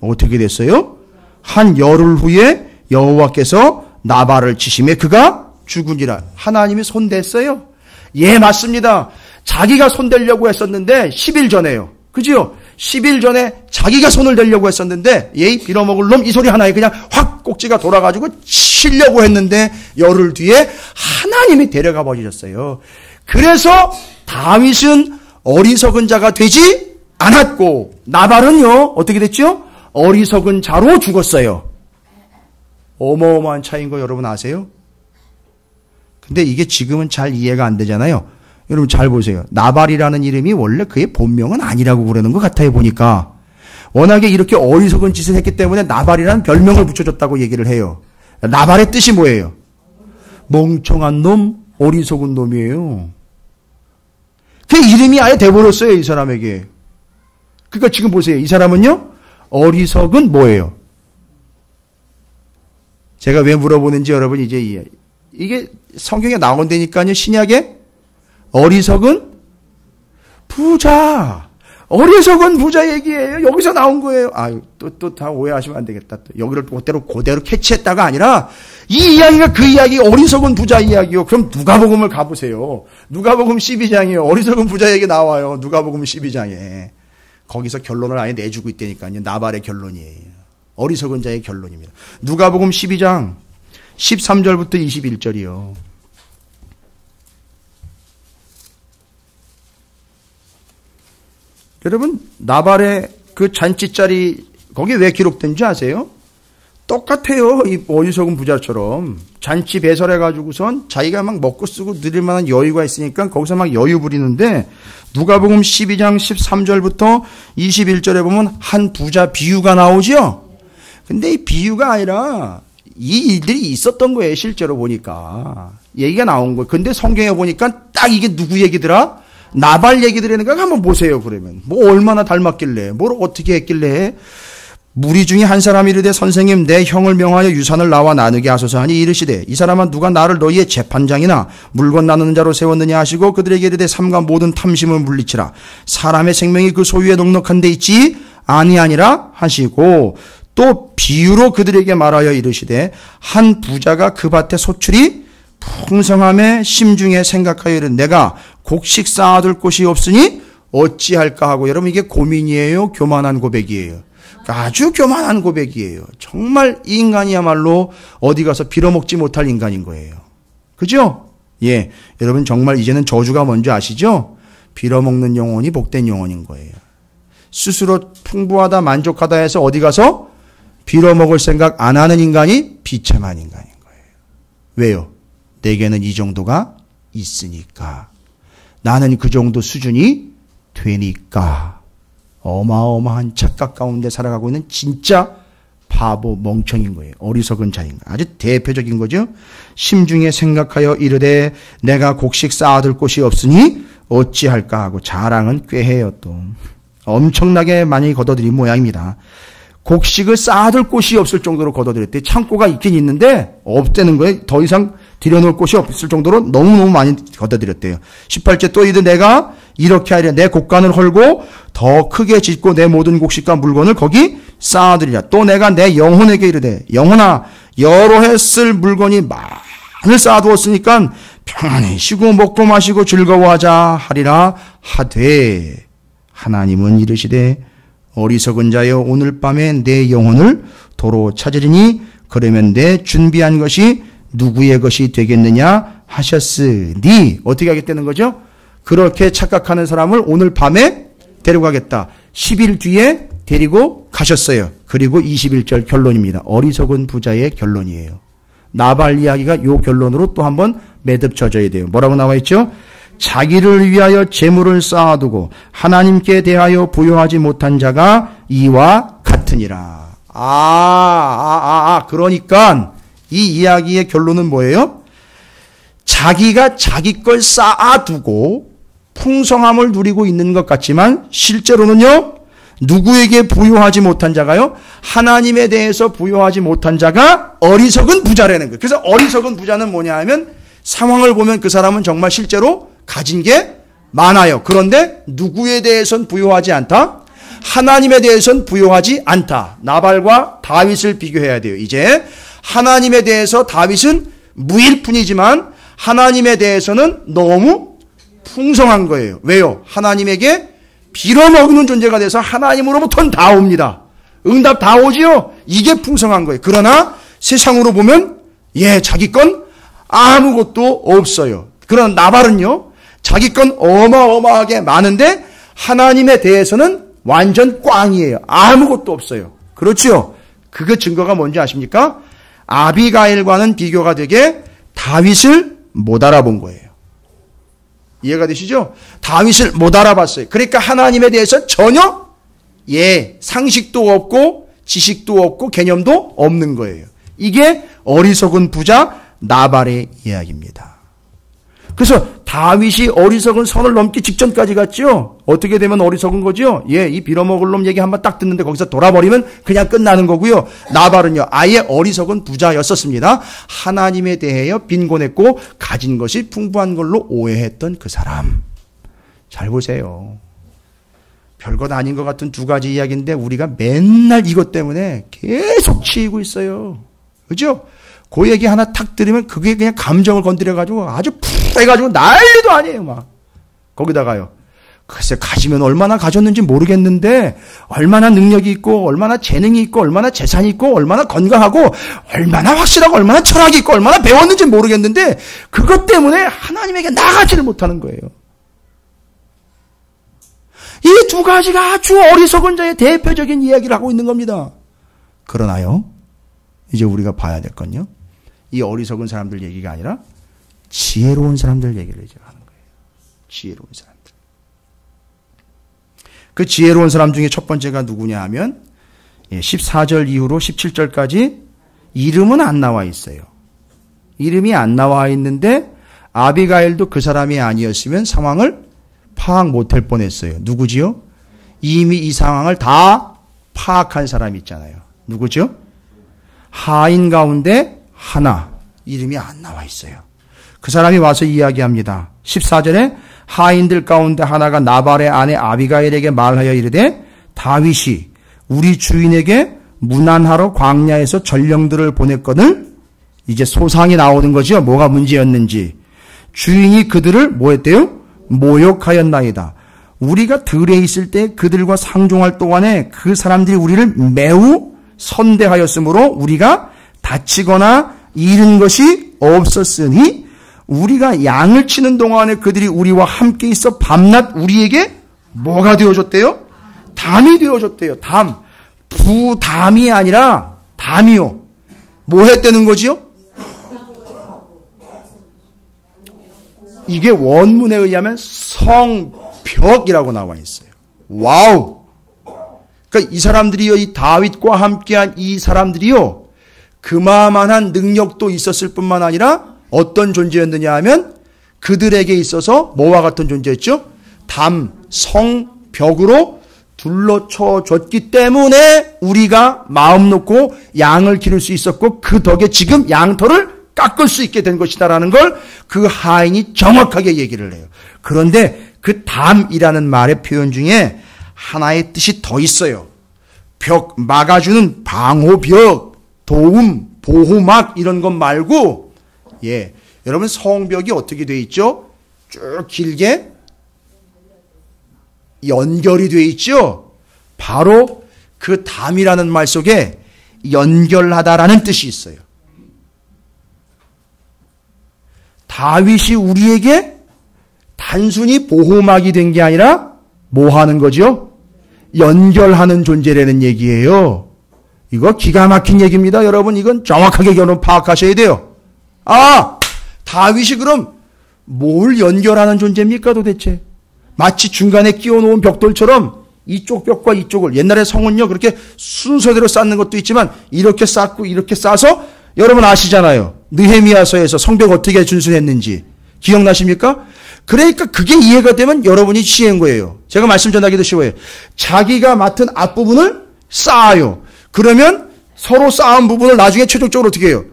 어떻게 됐어요? 한 열흘 후에 여호와께서 나발을 치심에 그가 죽으니라. 하나님이 손댔어요. 예, 맞습니다. 자기가 손대려고 했었는데 10일 전에요. 그죠? 10일 전에 자기가 손을 대려고 했었는데, 빌어먹을 놈, 이 소리 하나에 그냥 확 꼭지가 돌아가지고 치려고 했는데 열흘 뒤에 하나님이 데려가 버리셨어요. 그래서 다윗은 어리석은 자가 되지 않았고 나발은요, 어떻게 됐죠? 어리석은 자로 죽었어요. 어마어마한 차이인 거 여러분 아세요? 근데 이게 지금은 잘 이해가 안 되잖아요. 여러분 잘 보세요. 나발이라는 이름이 원래 그의 본명은 아니라고 그러는 것 같아요, 보니까. 워낙에 이렇게 어리석은 짓을 했기 때문에 나발이라는 별명을 붙여줬다고 얘기를 해요. 나발의 뜻이 뭐예요? 멍청한 놈, 어리석은 놈이에요. 그 이름이 아예 돼버렸어요, 이 사람에게. 그러니까 지금 보세요. 이 사람은요, 어리석은 뭐예요? 제가 왜 물어보는지 여러분 이제 이게 성경에 나온다니까요. 신약에 어리석은 부자. 어리석은 부자 얘기예요. 여기서 나온 거예요. 또 다 오해하시면 안 되겠다. 또 여기를 그대로 캐치했다가 아니라 이 이야기가 그 이야기, 어리석은 부자 이야기요. 그럼 누가복음을 가보세요. 누가복음 12장이에요. 어리석은 부자 얘기 나와요. 누가복음 12장에. 거기서 결론을 아예 내주고 있다니까요. 나발의 결론이에요. 어리석은 자의 결론입니다. 누가복음 12장 13절부터 21절이요. 여러분, 나발의 그 잔치자리 거기 왜 기록된지 아세요? 똑같아요. 이 어리석은 부자처럼 잔치 배설해가지고선 자기가 막 먹고 쓰고 누릴 만한 여유가 있으니까 거기서 막 여유 부리는데, 누가복음 12장 13절부터 21절에 보면 한 부자 비유가 나오죠. 근데 이 비유가 아니라 이 일들이 있었던 거예요. 실제로 보니까 얘기가 나온 거예요. 근데 성경에 보니까 딱 이게 누구 얘기더라? 나발 얘기들이니까 한번 보세요. 그러면 뭐 얼마나 닮았길래, 뭘 어떻게 했길래. 무리 중에 한 사람이 이르되 선생님, 내 형을 명하여 유산을 나와 나누게 하소서 하니 이르시되, 이 사람은 누가 나를 너희의 재판장이나 물건 나누는 자로 세웠느냐 하시고 그들에게 이르되 삼가 모든 탐심을 물리치라. 사람의 생명이 그 소유에 넉넉한 데 있지 아니하니라 하시고, 또 비유로 그들에게 말하여 이르시되, 한 부자가 그 밭에 소출이 풍성함에 심중에 생각하여 이르되 내가 곡식 쌓아둘 곳이 없으니 어찌할까 하고. 여러분 이게 고민이에요? 교만한 고백이에요? 아주 교만한 고백이에요. 정말 이 인간이야말로 어디 가서 빌어먹지 못할 인간인 거예요. 그죠? 예, 여러분 정말 이제는 저주가 뭔지 아시죠? 빌어먹는 영혼이 복된 영혼인 거예요. 스스로 풍부하다 만족하다 해서 어디 가서 빌어먹을 생각 안 하는 인간이 비참한 인간인 거예요. 왜요? 내게는 이 정도가 있으니까. 나는 그 정도 수준이 되니까. 어마어마한 착각 가운데 살아가고 있는 진짜 바보 멍청인 거예요. 어리석은 자인 거예요. 아주 대표적인 거죠. 심중에 생각하여 이르되 내가 곡식 쌓아둘 곳이 없으니 어찌할까 하고. 자랑은 꾀해요. 또 엄청나게 많이 걷어들인 모양입니다. 곡식을 쌓아둘 곳이 없을 정도로 걷어들였대요. 창고가 있긴 있는데 없다는 거예요. 더 이상 들여놓을 곳이 없을 정도로 너무너무 많이 걷어들였대요. 18절 또 이르되 내가 이렇게 하리라. 내 곡간을 헐고 더 크게 짓고 내 모든 곡식과 물건을 거기 쌓아두리라. 또 내가 내 영혼에게 이르되 영혼아, 여러 해 쓸 물건이 많이 쌓아두었으니까 평안히 쉬고 먹고 마시고 즐거워하자 하리라 하되, 하나님은 이르시되 어리석은 자여, 오늘 밤에 내 영혼을 도로 찾으리니 그러면 내 준비한 것이 누구의 것이 되겠느냐 하셨으니. 어떻게 하겠다는 거죠? 그렇게 착각하는 사람을 오늘 밤에 데려가겠다. 10일 뒤에 데리고 가셨어요. 그리고 21절 결론입니다. 어리석은 부자의 결론이에요. 나발 이야기가 요 결론으로 또 한번 매듭쳐져야 돼요. 뭐라고 나와 있죠? 자기를 위하여 재물을 쌓아두고 하나님께 대하여 부여하지 못한 자가 이와 같으니라. 그러니까 이 이야기의 결론은 뭐예요? 자기가 자기 걸 쌓아두고 풍성함을 누리고 있는 것 같지만 실제로는요, 누구에게 부여하지 못한 자가요? 하나님에 대해서 부여하지 못한 자가 어리석은 부자라는 거예요. 그래서 어리석은 부자는 뭐냐 하면 상황을 보면 그 사람은 정말 실제로 가진 게 많아요. 그런데 누구에 대해서는 부여하지 않다? 하나님에 대해서는 부여하지 않다. 나발과 다윗을 비교해야 돼요. 이제 하나님에 대해서 다윗은 무일 뿐이지만 하나님에 대해서는 너무 풍성한 거예요. 왜요? 하나님에게 빌어먹는 존재가 돼서 하나님으로부터는 다 옵니다. 응답 다 오지요? 이게 풍성한 거예요. 그러나 세상으로 보면 자기 건 아무것도 없어요. 그런 나발은요, 자기 건 어마어마하게 많은데 하나님에 대해서는 완전 꽝이에요. 아무것도 없어요. 그렇죠? 그 증거가 뭔지 아십니까? 아비가일과는 비교가 되게 다윗을 못 알아본 거예요. 이해가 되시죠? 다윗을 못 알아봤어요. 그러니까 하나님에 대해서 전혀 상식도 없고 지식도 없고 개념도 없는 거예요. 이게 어리석은 부자 나발의 이야기입니다. 그래서 다윗이 어리석은 선을 넘기 직전까지 갔죠. 어떻게 되면 어리석은 거죠? 이 빌어먹을 놈 얘기 한번 딱 듣는데 거기서 돌아버리면 그냥 끝나는 거고요. 나발은요, 아예 어리석은 부자였었습니다. 하나님에 대하여 빈곤했고 가진 것이 풍부한 걸로 오해했던 그 사람. 잘 보세요. 별것 아닌 것 같은 두 가지 이야기인데 우리가 맨날 이것 때문에 계속 치이고 있어요. 그죠? 그 얘기 하나 탁 들으면 그게 그냥 감정을 건드려가지고 아주 푹 해가지고 난리도 아니에요, 막. 거기다가요. 글쎄, 가지면 얼마나 가졌는지 모르겠는데, 얼마나 능력이 있고, 얼마나 재능이 있고, 얼마나 재산이 있고, 얼마나 건강하고, 얼마나 확실하고, 얼마나 철학이 있고, 얼마나 배웠는지 모르겠는데, 그것 때문에 하나님에게 나가지를 못하는 거예요. 이 두 가지가 아주 어리석은 자의 대표적인 이야기를 하고 있는 겁니다. 그러나요, 이제 우리가 봐야 될 건요, 이 어리석은 사람들 얘기가 아니라 지혜로운 사람들 얘기를 이제 하는 거예요. 지혜로운 사람들. 그 지혜로운 사람 중에 첫 번째가 누구냐 하면 14절 이후로 17절까지 이름은 안 나와 있어요. 이름이 안 나와 있는데 아비가일도 그 사람이 아니었으면 상황을 파악 못할 뻔했어요. 누구지요? 이미 이 상황을 다 파악한 사람이 있잖아요. 누구죠? 하인 가운데 하나, 이름이 안 나와 있어요. 그 사람이 와서 이야기합니다. 14절에 하인들 가운데 하나가 나발의 아내 아비가일에게 말하여 이르되 다윗이 우리 주인에게 문안하러 광야에서 전령들을 보냈거든. 이제 소상이 나오는 거죠. 뭐가 문제였는지. 주인이 그들을 뭐 했대요? 모욕하였나이다. 우리가 들에 있을 때 그들과 상종할 동안에 그 사람들이 우리를 매우 선대하였으므로 우리가 다치거나 잃은 것이 없었으니 우리가 양을 치는 동안에 그들이 우리와 함께 있어 밤낮 우리에게 뭐가 되어줬대요? 담이 되어줬대요. 담. 부담이 아니라 담이요. 뭐 했다는 거지요? 이게 원문에 의하면 성벽이라고 나와 있어요. 와우. 그러니까 이 사람들이요, 이 다윗과 함께한 이 사람들이요, 그만한 능력도 있었을 뿐만 아니라 어떤 존재였느냐 하면 그들에게 있어서 뭐와 같은 존재였죠? 담, 성벽으로 둘러쳐 줬기 때문에 우리가 마음 놓고 양을 기를 수 있었고 그 덕에 지금 양털을 깎을 수 있게 된 것이다라는 걸 그 하인이 정확하게 얘기를 해요. 그런데 그 담이라는 말의 표현 중에 하나의 뜻이 더 있어요. 벽, 막아주는 방호벽, 도움, 보호막 이런 것 말고, 여러분 성벽이 어떻게 돼 있죠? 쭉 길게 연결이 돼 있죠? 바로 그 담이라는 말 속에 연결하다라는 뜻이 있어요. 다윗이 우리에게 단순히 보호막이 된 게 아니라 뭐 하는 거죠? 연결하는 존재라는 얘기예요. 이거 기가 막힌 얘기입니다. 여러분 이건 정확하게 결론 파악하셔야 돼요. 아, 다윗이 그럼 뭘 연결하는 존재입니까 도대체? 마치 중간에 끼워놓은 벽돌처럼 이쪽 벽과 이쪽을, 옛날에 성은요 그렇게 순서대로 쌓는 것도 있지만 이렇게 쌓고 이렇게 쌓아서, 여러분 아시잖아요. 느헤미야서에서 성벽 어떻게 준수했는지 기억나십니까? 그러니까 그게 이해가 되면 여러분이 지혜인 거예요. 제가 말씀 전하기도 쉬워요. 자기가 맡은 앞부분을 쌓아요. 그러면 서로 쌓은 부분을 나중에 최종적으로 어떻게 해요?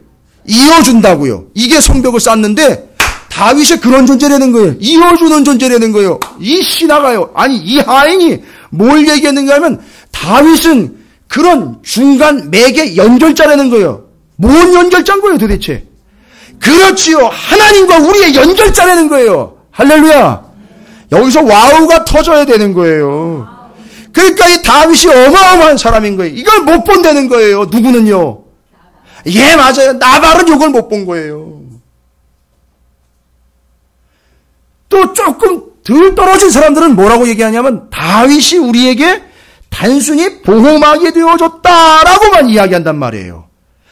이어준다고요. 이게 성벽을 쌓는데 다윗이 그런 존재라는 거예요. 이어주는 존재라는 거예요. 이 신하가요. 아니 이 하인이 뭘 얘기했는가 하면 다윗은 그런 중간 매개 연결자라는 거예요. 뭔 연결자인 거예요 도대체? 그렇지요. 하나님과 우리의 연결자라는 거예요. 할렐루야. 여기서 와우가 터져야 되는 거예요. 그러니까 이 다윗이 어마어마한 사람인 거예요. 이걸 못 본다는 거예요. 누구는요? 예, 맞아요. 나발은 이걸 못 본 거예요. 또 조금 덜 떨어진 사람들은 뭐라고 얘기하냐면 다윗이 우리에게 단순히 보호막이 되어줬다라고만 이야기한단 말이에요.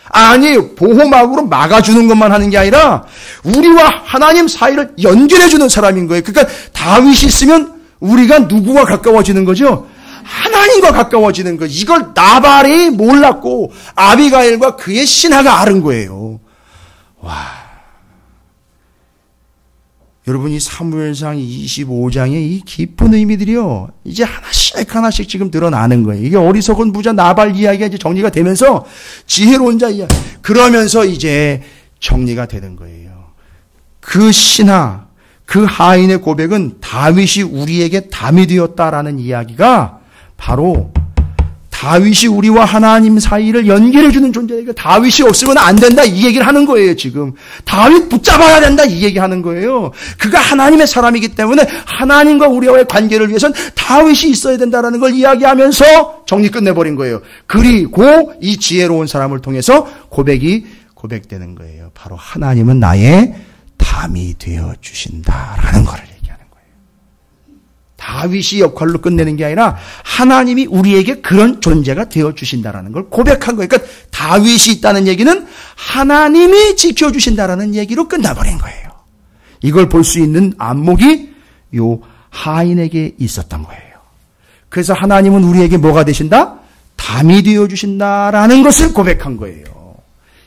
아니에요. 보호막으로 막아주는 것만 하는 게 아니라 우리와 하나님 사이를 연결해주는 사람인 거예요. 그러니까 다윗이 있으면 우리가 누구와 가까워지는 거죠? 하나님과 가까워지는 거예요. 이걸 나발이 몰랐고 아비가일과 그의 신하가 아는 거예요. 와, 여러분 이 사무엘상 25장의 이 깊은 의미들이요, 이제 하나씩 지금 드러나는 거예요. 이게 어리석은 부자 나발 이야기가 이제 정리가 되면서 지혜로운 자 이야기, 그러면서 이제 정리가 되는 거예요. 그 신하, 그 하인의 고백은 다윗이 우리에게 담이 되었다라는 이야기가 바로 다윗이 우리와 하나님 사이를 연결해주는 존재니까 다윗이 없으면 안 된다 이 얘기를 하는 거예요. 지금 다윗 붙잡아야 된다 이 얘기하는 거예요. 그가 하나님의 사람이기 때문에 하나님과 우리와의 관계를 위해서는 다윗이 있어야 된다라는 걸 이야기하면서 정리 끝내버린 거예요. 그리고 이 지혜로운 사람을 통해서 고백이 고백되는 거예요. 바로 하나님은 나의 담이 되어주신다라는 것을 얘기하는 거예요. 다윗이 역할로 끝내는 게 아니라 하나님이 우리에게 그런 존재가 되어주신다라는 걸 고백한 거예요. 그러니까 다윗이 있다는 얘기는 하나님이 지켜주신다라는 얘기로 끝나버린 거예요. 이걸 볼 수 있는 안목이 요 하인에게 있었던 거예요. 그래서 하나님은 우리에게 뭐가 되신다? 담이 되어주신다라는 것을 고백한 거예요.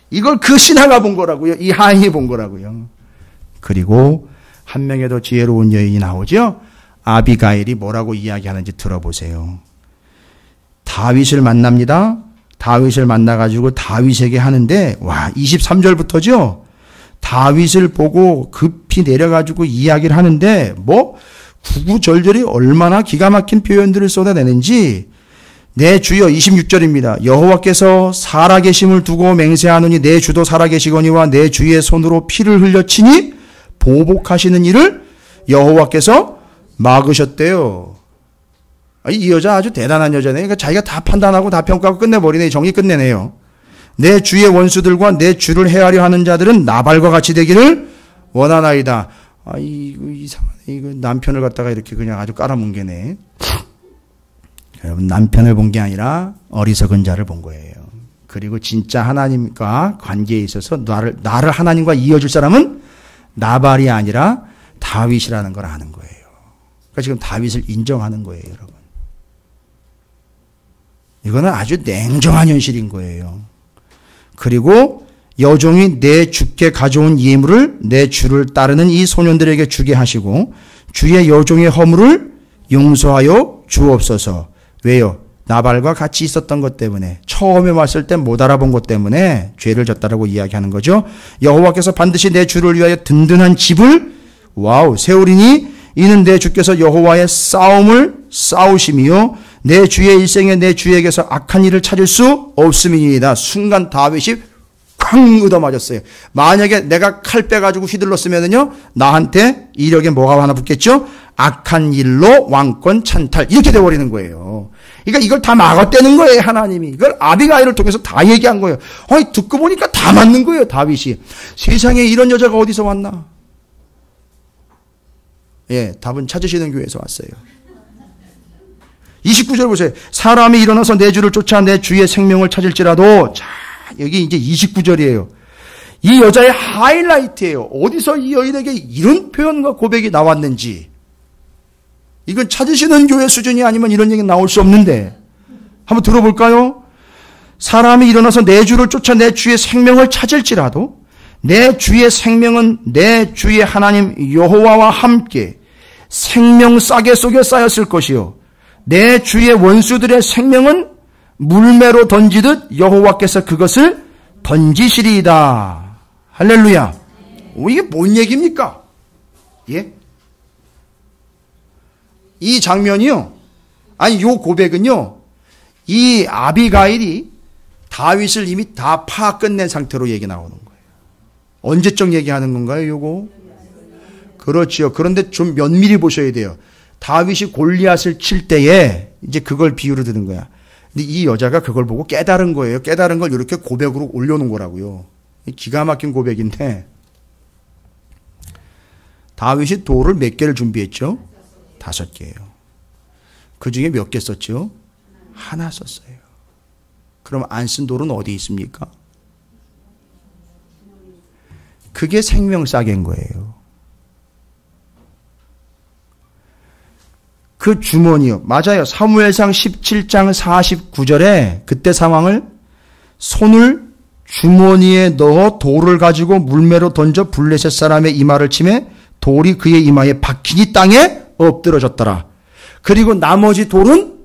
이걸 그 신하가 본 거라고요. 이 하인이 본 거라고요. 그리고 한 명의 더 지혜로운 여인이 나오죠. 아비가일이 뭐라고 이야기하는지 들어보세요. 다윗을 만납니다. 다윗을 만나가지고 다윗에게 하는데, 와, 23절부터죠. 다윗을 보고 급히 내려가지고 이야기를 하는데, 뭐 구구절절이 얼마나 기가 막힌 표현들을 쏟아내는지. 내 주여, 26절입니다. 여호와께서 살아계심을 두고 맹세하노니 내 주도 살아계시거니와 내 주의 손으로 피를 흘려치니 보복하시는 일을 여호와께서 막으셨대요. 이 여자 아주 대단한 여자네. 그러니까 자기가 다 판단하고 다 평가하고 끝내버리네. 정리 끝내네요. 내 주의 원수들과 내 주를 헤아려 하는 자들은 나발과 같이 되기를 원하나이다. 아, 이거 이상하네. 이거 남편을 갖다가 이렇게 그냥 아주 깔아뭉개네. 여러분, 남편을 본 게 아니라 어리석은 자를 본 거예요. 그리고 진짜 하나님과 관계에 있어서 나를 하나님과 이어줄 사람은 나발이 아니라 다윗이라는 걸 아는 거예요. 그러니까 지금 다윗을 인정하는 거예요, 여러분. 이거는 아주 냉정한 현실인 거예요. 그리고 여종이 내 주께 가져온 예물을 내 주를 따르는 이 소년들에게 주게 하시고 주의 여종의 허물을 용서하여 주옵소서. 왜요? 나발과 같이 있었던 것 때문에, 처음에 왔을 때 못 알아본 것 때문에 죄를 졌다라고 이야기하는 거죠. 여호와께서 반드시 내 주를 위하여 든든한 집을 세우리니 이는 내 주께서 여호와의 싸움을 싸우심이요 내 주의 일생에 내 주에게서 악한 일을 찾을 수 없음이니이다. 순간 다윗이 쾅 얻어맞았어요. 만약에 내가 칼 빼가지고 휘둘렀으면은요, 나한테 이력에 뭐가 하나 붙겠죠? 악한 일로 왕권 찬탈, 이렇게 돼버리는 거예요. 그러니까 이걸 다 막았다는 거예요, 하나님이. 이걸 아비가일을 통해서 다 얘기한 거예요. 아니, 듣고 보니까 다 맞는 거예요, 다윗이. 세상에 이런 여자가 어디서 왔나? 예, 답은 찾으시는 교회에서 왔어요. 29절 보세요. 사람이 일어나서 내 주를 쫓아 내 주의 생명을 찾을지라도. 자, 여기 이제 29절이에요. 이 여자의 하이라이트예요. 어디서 이 여인에게 이런 표현과 고백이 나왔는지. 이건 찾으시는 교회 수준이 아니면 이런 얘기 나올 수 없는데. 한번 들어볼까요? 사람이 일어나서 내 주를 쫓아 내 주의 생명을 찾을지라도 내 주의 생명은 내 주의 하나님 여호와와 함께 생명 싸개 속에 쌓였을 것이요. 내 주의 원수들의 생명은 물매로 던지듯 여호와께서 그것을 던지시리이다. 할렐루야. 이게 뭔 얘기입니까? 예? 이 장면이요. 아니, 요 고백은요. 이 아비가일이 다윗을 이미 다 파 끝낸 상태로 얘기 나오는 거예요. 언제적 얘기하는 건가요, 요거? 그렇지요. 그런데 좀 면밀히 보셔야 돼요. 다윗이 골리앗을 칠 때에 이제 그걸 비유로 드는 거야. 근데 이 여자가 그걸 보고 깨달은 거예요. 깨달은 걸 이렇게 고백으로 올려놓은 거라고요. 기가 막힌 고백인데, 다윗이 돌을 몇 개를 준비했죠? 5개예요. 그 중에 몇 개 썼죠? 하나 썼어요. 그럼 안 쓴 돌은 어디 있습니까? 그게 생명싸개인 거예요. 그 주머니요. 맞아요. 사무엘상 17장 49절에 그때 상황을 손을 주머니에 넣어 돌을 가지고 물매로 던져 블레셋 사람의 이마를 치매 돌이 그의 이마에 박히니 땅에 엎드러졌더라. 그리고 나머지 돌은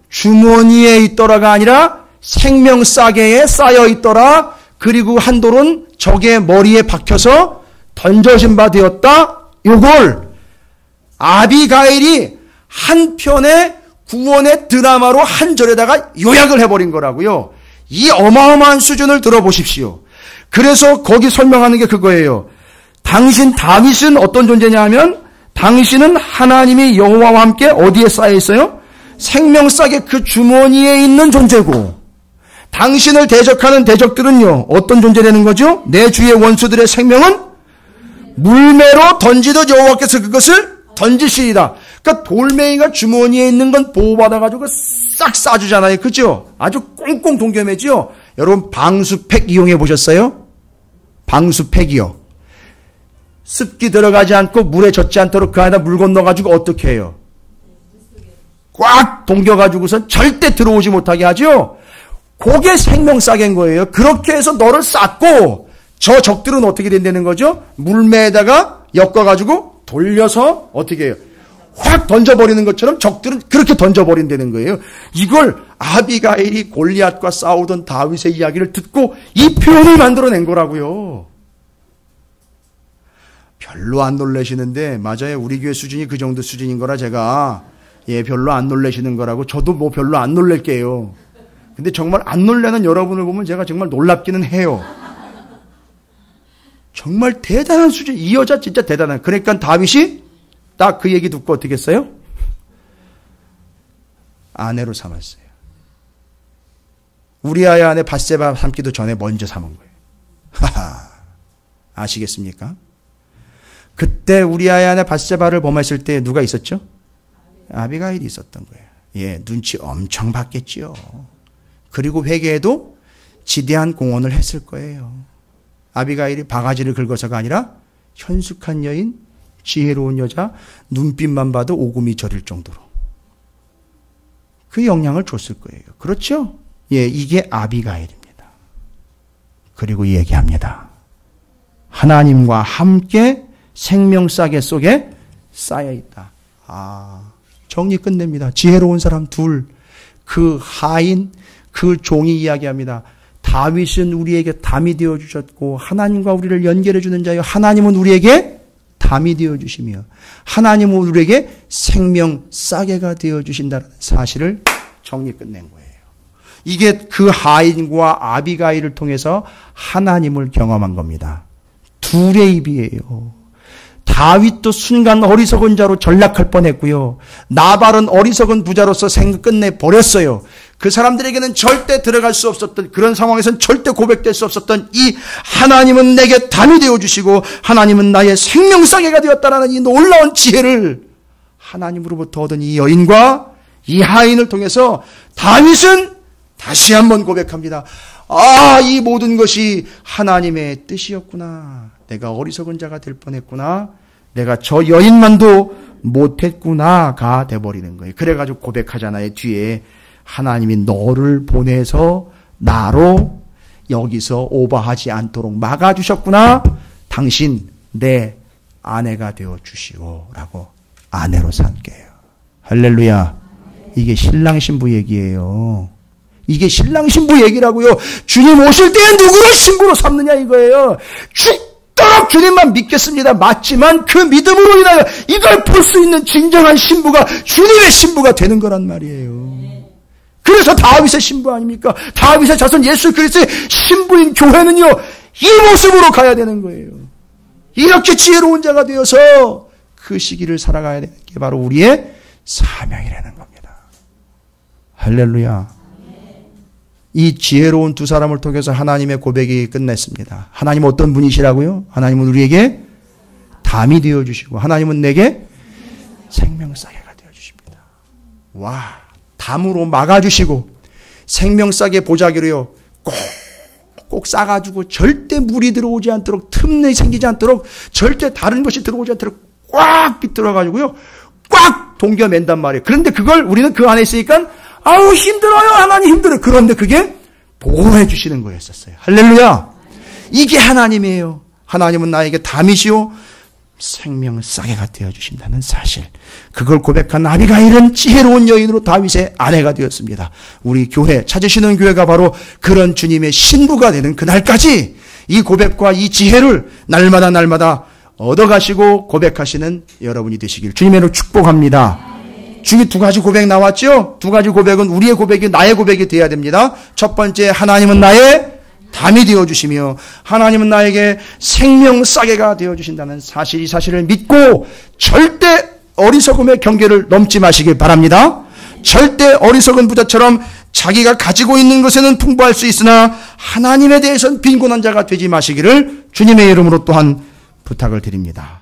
주머니에 있더라가 아니라 생명싸개에 쌓여 있더라. 그리고 한 돌은 적의 머리에 박혀서 던져진 바 되었다. 요걸 아비가일이 한 편의 구원의 드라마로 한 절에다가 요약을 해버린 거라고요. 이 어마어마한 수준을 들어보십시오. 그래서 거기 설명하는 게 그거예요. 당신 다윗은 어떤 존재냐 하면 당신은 하나님이 여호와와 함께 어디에 쌓여 있어요? 생명싸개 그 주머니에 있는 존재고, 당신을 대적하는 대적들은요 어떤 존재라는 거죠? 내 주의 원수들의 생명은 물매로 던지듯 여호와께서 그것을 던지시리다. 그러니까 돌멩이가 주머니에 있는 건 보호받아가지고 싹 싸주잖아요. 그죠? 아주 꽁꽁 동겨매죠? 여러분 방수팩 이용해 보셨어요? 방수팩이요. 습기 들어가지 않고 물에 젖지 않도록 그 안에다 물 건너가지고 어떻게 해요? 꽉 동겨가지고선 절대 들어오지 못하게 하죠? 그게 생명싸개인 거예요. 그렇게 해서 너를 쌌고, 저 적들은 어떻게 된다는 거죠? 물매에다가 엮어가지고 돌려서 어떻게 해요? 확 던져버리는 것처럼 적들은 그렇게 던져버린다는 거예요. 이걸 아비가일이 골리앗과 싸우던 다윗의 이야기를 듣고 이 표현을 만들어낸 거라고요. 별로 안 놀라시는데, 맞아요. 우리 교회 수준이 그 정도 수준인 거라 제가 별로 안 놀라시는 거라고, 저도 뭐 별로 안 놀랄게요. 근데 정말 안 놀라는 여러분을 보면 제가 정말 놀랍기는 해요. 정말 대단한 수준. 이 여자 진짜 대단한. 그러니까 다윗이 딱 그 얘기 듣고 어떻게 했어요? 아내로 삼았어요. 우리아의 아내 밧세바 삼기도 전에 먼저 삼은 거예요. 하하. 아시겠습니까? 그때 우리아의 아내 밧세바를 범했을 때 누가 있었죠? 아비가일이 있었던 거예요. 예, 눈치 엄청 봤겠지요. 그리고 회개에도 지대한 공헌을 했을 거예요. 아비가일이 바가지를 긁어서가 아니라 현숙한 여인, 지혜로운 여자, 눈빛만 봐도 오금이 저릴 정도로 그 영향을 줬을 거예요. 그렇죠? 예, 이게 아비가일입니다. 그리고 얘기합니다. 하나님과 함께 생명싸개 속에 쌓여있다. 정리 끝냅니다. 지혜로운 사람 둘, 그 하인, 그 종이 이야기합니다. 다윗은 우리에게 담이 되어주셨고 하나님과 우리를 연결해주는 자요, 하나님은 우리에게 담이 되어주시며 하나님은 우리에게 생명싸개가 되어주신다는 사실을 정리 끝낸 거예요. 이게 그 하인과 아비가일을 통해서 하나님을 경험한 겁니다. 둘의 입이에요. 다윗도 순간 어리석은 자로 전락할 뻔했고요. 나발은 어리석은 부자로서 생각 끝내버렸어요. 그 사람들에게는 절대 들어갈 수 없었던, 그런 상황에서는 절대 고백될 수 없었던 이 하나님은 내게 담이 되어주시고 하나님은 나의 생명싸개가 되었다라는 이 놀라운 지혜를 하나님으로부터 얻은 이 여인과 이 하인을 통해서 다윗은 다시 한번 고백합니다. 아, 이 모든 것이 하나님의 뜻이었구나. 내가 어리석은 자가 될 뻔했구나. 내가 저 여인만도 못했구나가 돼버리는 거예요. 그래가지고 고백하잖아요. 뒤에 하나님이 너를 보내서 나로 여기서 오버하지 않도록 막아주셨구나. 당신 내 아내가 되어주시오 라고 아내로 삼게요. 할렐루야. 이게 신랑 신부 얘기예요. 이게 신랑 신부 얘기라고요. 주님 오실 때에 누구를 신부로 삼느냐 이거예요. 죽도록 주님만 믿겠습니다. 맞지만 그 믿음으로 인하여 이걸 볼 수 있는 진정한 신부가 주님의 신부가 되는 거란 말이에요. 그래서 다윗의 신부 아닙니까? 다윗의 자손 예수 그리스도의 신부인 교회는요, 이 모습으로 가야 되는 거예요. 이렇게 지혜로운 자가 되어서 그 시기를 살아가야 되는 게 바로 우리의 사명이라는 겁니다. 할렐루야. 이 지혜로운 두 사람을 통해서 하나님의 고백이 끝냈습니다. 하나님은 어떤 분이시라고요? 하나님은 우리에게 담이 되어주시고 하나님은 내게 생명싸개가 되어주십니다. 와, 담으로 막아주시고 생명싸개 보자기로요 꼭 싸가지고 절대 물이 들어오지 않도록 틈이 생기지 않도록 절대 다른 것이 들어오지 않도록 꽉 비틀어가지고요 꽉 동겨맨단 말이에요. 그런데 그걸 우리는 그 안에 있으니까 아우 힘들어요. 하나님 힘들어요. 그런데 그게 보호해 주시는 거였었어요. 할렐루야. 이게 하나님이에요. 하나님은 나에게 담이시오 생명을 싸게가 되어주신다는 사실. 그걸 고백한 아비가일은 지혜로운 여인으로 다윗의 아내가 되었습니다. 우리 교회 찾으시는 교회가 바로 그런 주님의 신부가 되는 그날까지 이 고백과 이 지혜를 날마다 얻어가시고 고백하시는 여러분이 되시길 주님으로 축복합니다. 중에 두 가지 고백 나왔죠? 두 가지 고백은 우리의 고백이 나의 고백이 되어야 됩니다. 첫 번째, 하나님은 나의 담이 되어주시며 하나님은 나에게 생명싸개가 되어주신다는 사실, 이 사실을 믿고 절대 어리석음의 경계를 넘지 마시길 바랍니다. 절대 어리석은 부자처럼 자기가 가지고 있는 것에는 풍부할 수 있으나 하나님에 대해서는 빈곤한 자가 되지 마시기를 주님의 이름으로 또한 부탁을 드립니다.